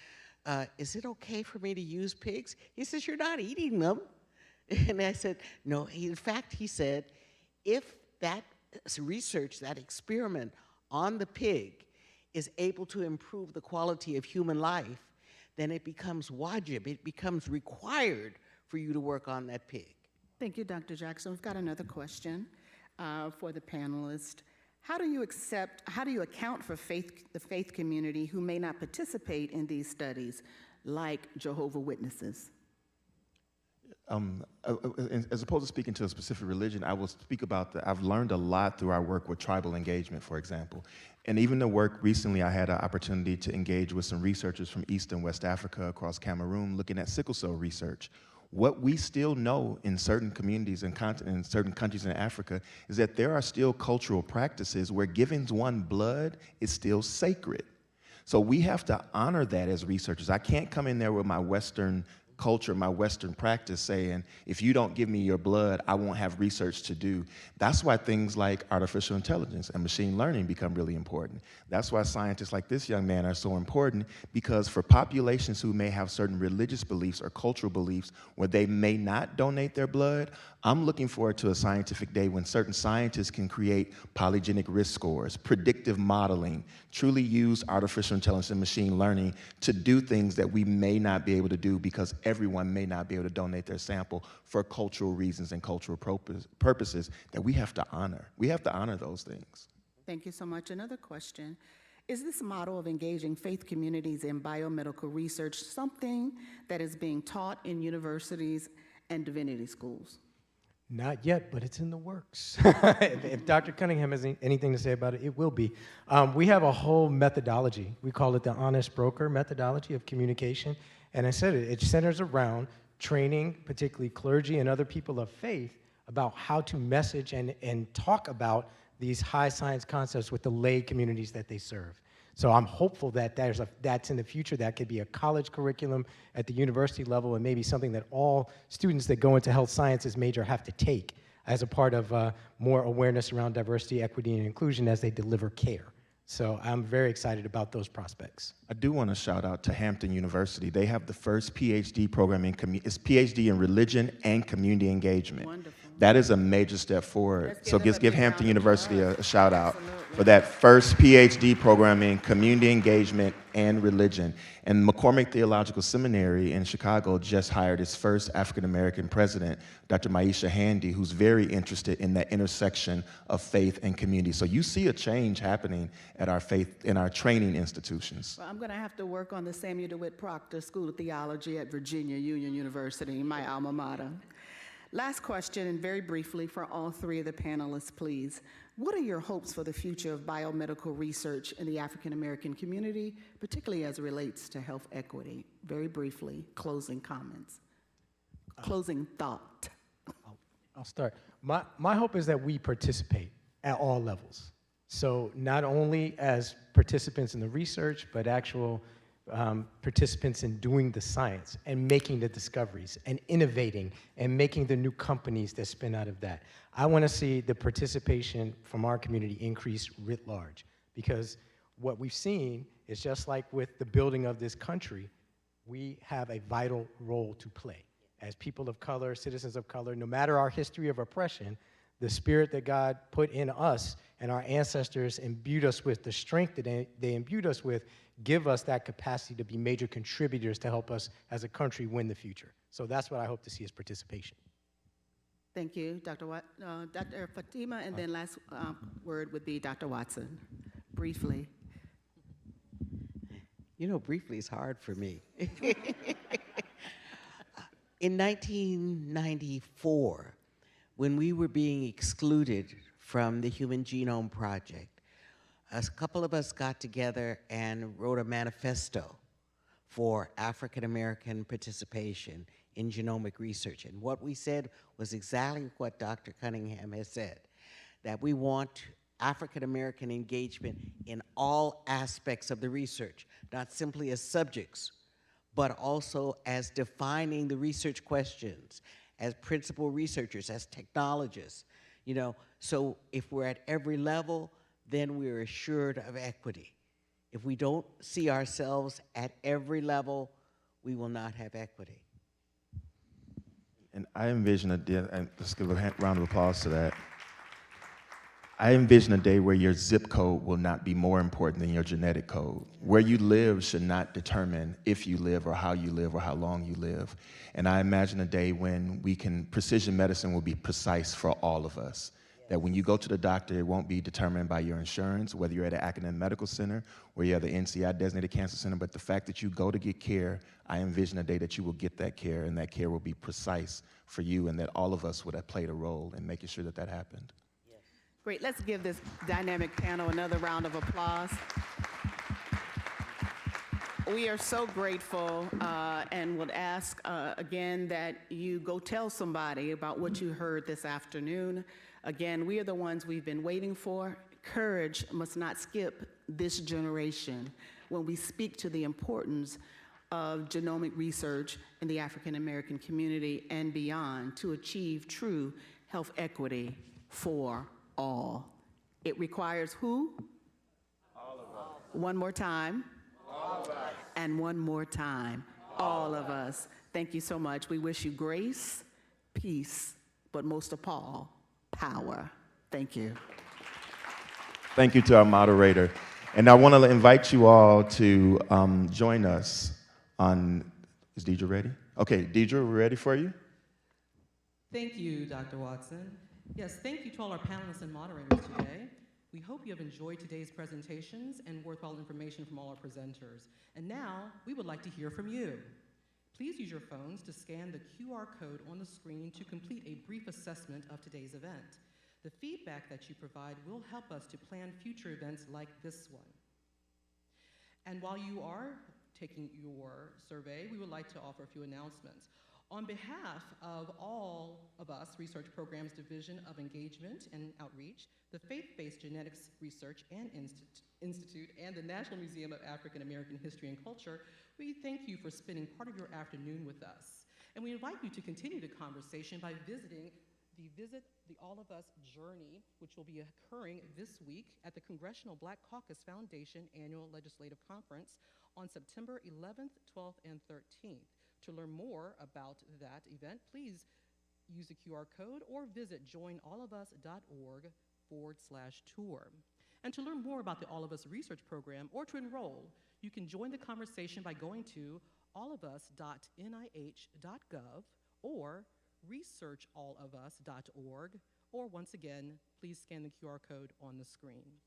is it okay for me to use pigs? He says, you're not eating them. And I said, no. In fact, he said, if that research, that experiment on the pig is able to improve the quality of human life, then it becomes wajib, it becomes required for you to work on that pig. Thank you, Dr. Jackson. We've got another question for the panelists. How do you account for the faith community who may not participate in these studies, like Jehovah's Witnesses? As opposed to speaking to a specific religion, I will speak about I've learned a lot through our work with tribal engagement, for example. And even the work recently, I had an opportunity to engage with some researchers from East and West Africa across Cameroon looking at sickle cell research. What we still know in certain communities and in certain countries in Africa is that there are still cultural practices where giving one blood is still sacred. So we have to honor that as researchers. I can't come in there with my Western culture, my Western practice saying, if you don't give me your blood, I won't have research to do. That's why things like artificial intelligence and machine learning become really important. That's why scientists like this young man are so important, because for populations who may have certain religious beliefs or cultural beliefs where they may not donate their blood, I'm looking forward to a scientific day when certain scientists can create polygenic risk scores, predictive modeling, truly use artificial intelligence and machine learning to do things that we may not be able to do because everyone may not be able to donate their sample for cultural reasons and cultural purposes that we have to honor. We have to honor those things. Thank you so much. Another question. Is this model of engaging faith communities in biomedical research something that is being taught in universities and divinity schools? Not yet, but it's in the works. If Dr. Cunningham has anything to say about it, it will be. We have a whole methodology. We call it the honest broker methodology of communication. And I said it centers around training, particularly clergy and other people of faith, about how to message and talk about these high science concepts with the lay communities that they serve. So I'm hopeful that that's in the future. That could be a college curriculum at the university level, and maybe something that all students that go into health sciences major have to take as a part of more awareness around diversity, equity, and inclusion as they deliver care. So I'm very excited about those prospects. I do want to shout out to Hampton University. They have the first PhD program it's PhD in religion and community engagement. Wonderful. That is a major step forward. So give Hampton University a shout out for that first PhD program in community engagement and religion. And McCormick Theological Seminary in Chicago just hired its first African-American president, Dr. Maisha Handy, who's very interested in that intersection of faith and community. So you see a change happening at in our training institutions. Well, I'm going to have to work on the Samuel DeWitt Proctor School of Theology at Virginia Union University, my alma mater. Last question, and very briefly for all three of the panelists, please. What are your hopes for the future of biomedical research in the African American community, particularly as it relates to health equity? Very briefly, closing comments. Closing thought. I'll start. My hope is that we participate at all levels. So not only as participants in the research, but actual participants in doing the science and making the discoveries and innovating and making the new companies that spin out of that. I want to see the participation from our community increase writ large, because what we've seen is just like with the building of this country, we have a vital role to play. As people of color, citizens of color, no matter our history of oppression, the spirit that God put in us and our ancestors imbued us with, the strength that they imbued us with, give us that capacity to be major contributors to help us as a country win the future. So that's what I hope to see as participation. Thank you, Dr. Dr. Fatimah, and then last word would be Dr. Watson, briefly. You know, briefly is hard for me. In 1994, when we were being excluded from the Human Genome Project, a couple of us got together and wrote a manifesto for African American participation in genomic research. And what we said was exactly what Dr. Cunningham has said, that we want African American engagement in all aspects of the research, not simply as subjects, but also as defining the research questions, as principal researchers, as technologists. You know, so if we're at every level, then we're assured of equity. If we don't see ourselves at every level, we will not have equity. And I envision a day, and let's give a round of applause to that. I envision a day where your zip code will not be more important than your genetic code. Where you live should not determine if you live or how you live or how long you live. And I imagine a day when precision medicine will be precise for all of us. That when you go to the doctor, it won't be determined by your insurance, whether you're at an academic medical center or you're at the NCI designated cancer center, but the fact that you go to get care, I envision a day that you will get that care and that care will be precise for you, and that all of us would have played a role in making sure that that happened. Great, let's give this dynamic panel another round of applause. We are so grateful and would ask again that you go tell somebody about what you heard this afternoon. Again, we are the ones we've been waiting for. Courage must not skip this generation when we speak to the importance of genomic research in the African American community and beyond to achieve true health equity for all. It requires who? All of us. One more time. All of us. And one more time. All of us. Thank you so much. We wish you grace, peace, but most of all, power. Thank you. Thank you to our moderator. And I want to invite you all to join us on, is Deidre ready? Okay, Deidre, we're ready for you. Thank you, Dr. Watson. Yes, thank you to all our panelists and moderators today. We hope you have enjoyed today's presentations and worthwhile information from all our presenters. And now, we would like to hear from you. Please use your phones to scan the QR code on the screen to complete a brief assessment of today's event. The feedback that you provide will help us to plan future events like this one. And while you are taking your survey, we would like to offer a few announcements. On behalf of all of us, Research Programs Division of Engagement and Outreach, the Faith-Based Genetics Research and Institute, and the National Museum of African American History and Culture, we thank you for spending part of your afternoon with us. And we invite you to continue the conversation by visiting the Visit the All of Us Journey, which will be occurring this week at the Congressional Black Caucus Foundation Annual Legislative Conference on September 11th, 12th, and 13th. To learn more about that event, please use the QR code or visit joinallofus.org/tour. And to learn more about the All of Us research program or to enroll, you can join the conversation by going to allofus.nih.gov or researchallofus.org, or once again, please scan the QR code on the screen.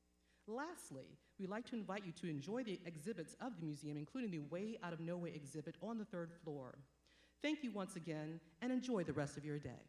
Lastly, we'd like to invite you to enjoy the exhibits of the museum, including the Way Out of Nowhere exhibit on the 3rd floor. Thank you once again, and enjoy the rest of your day.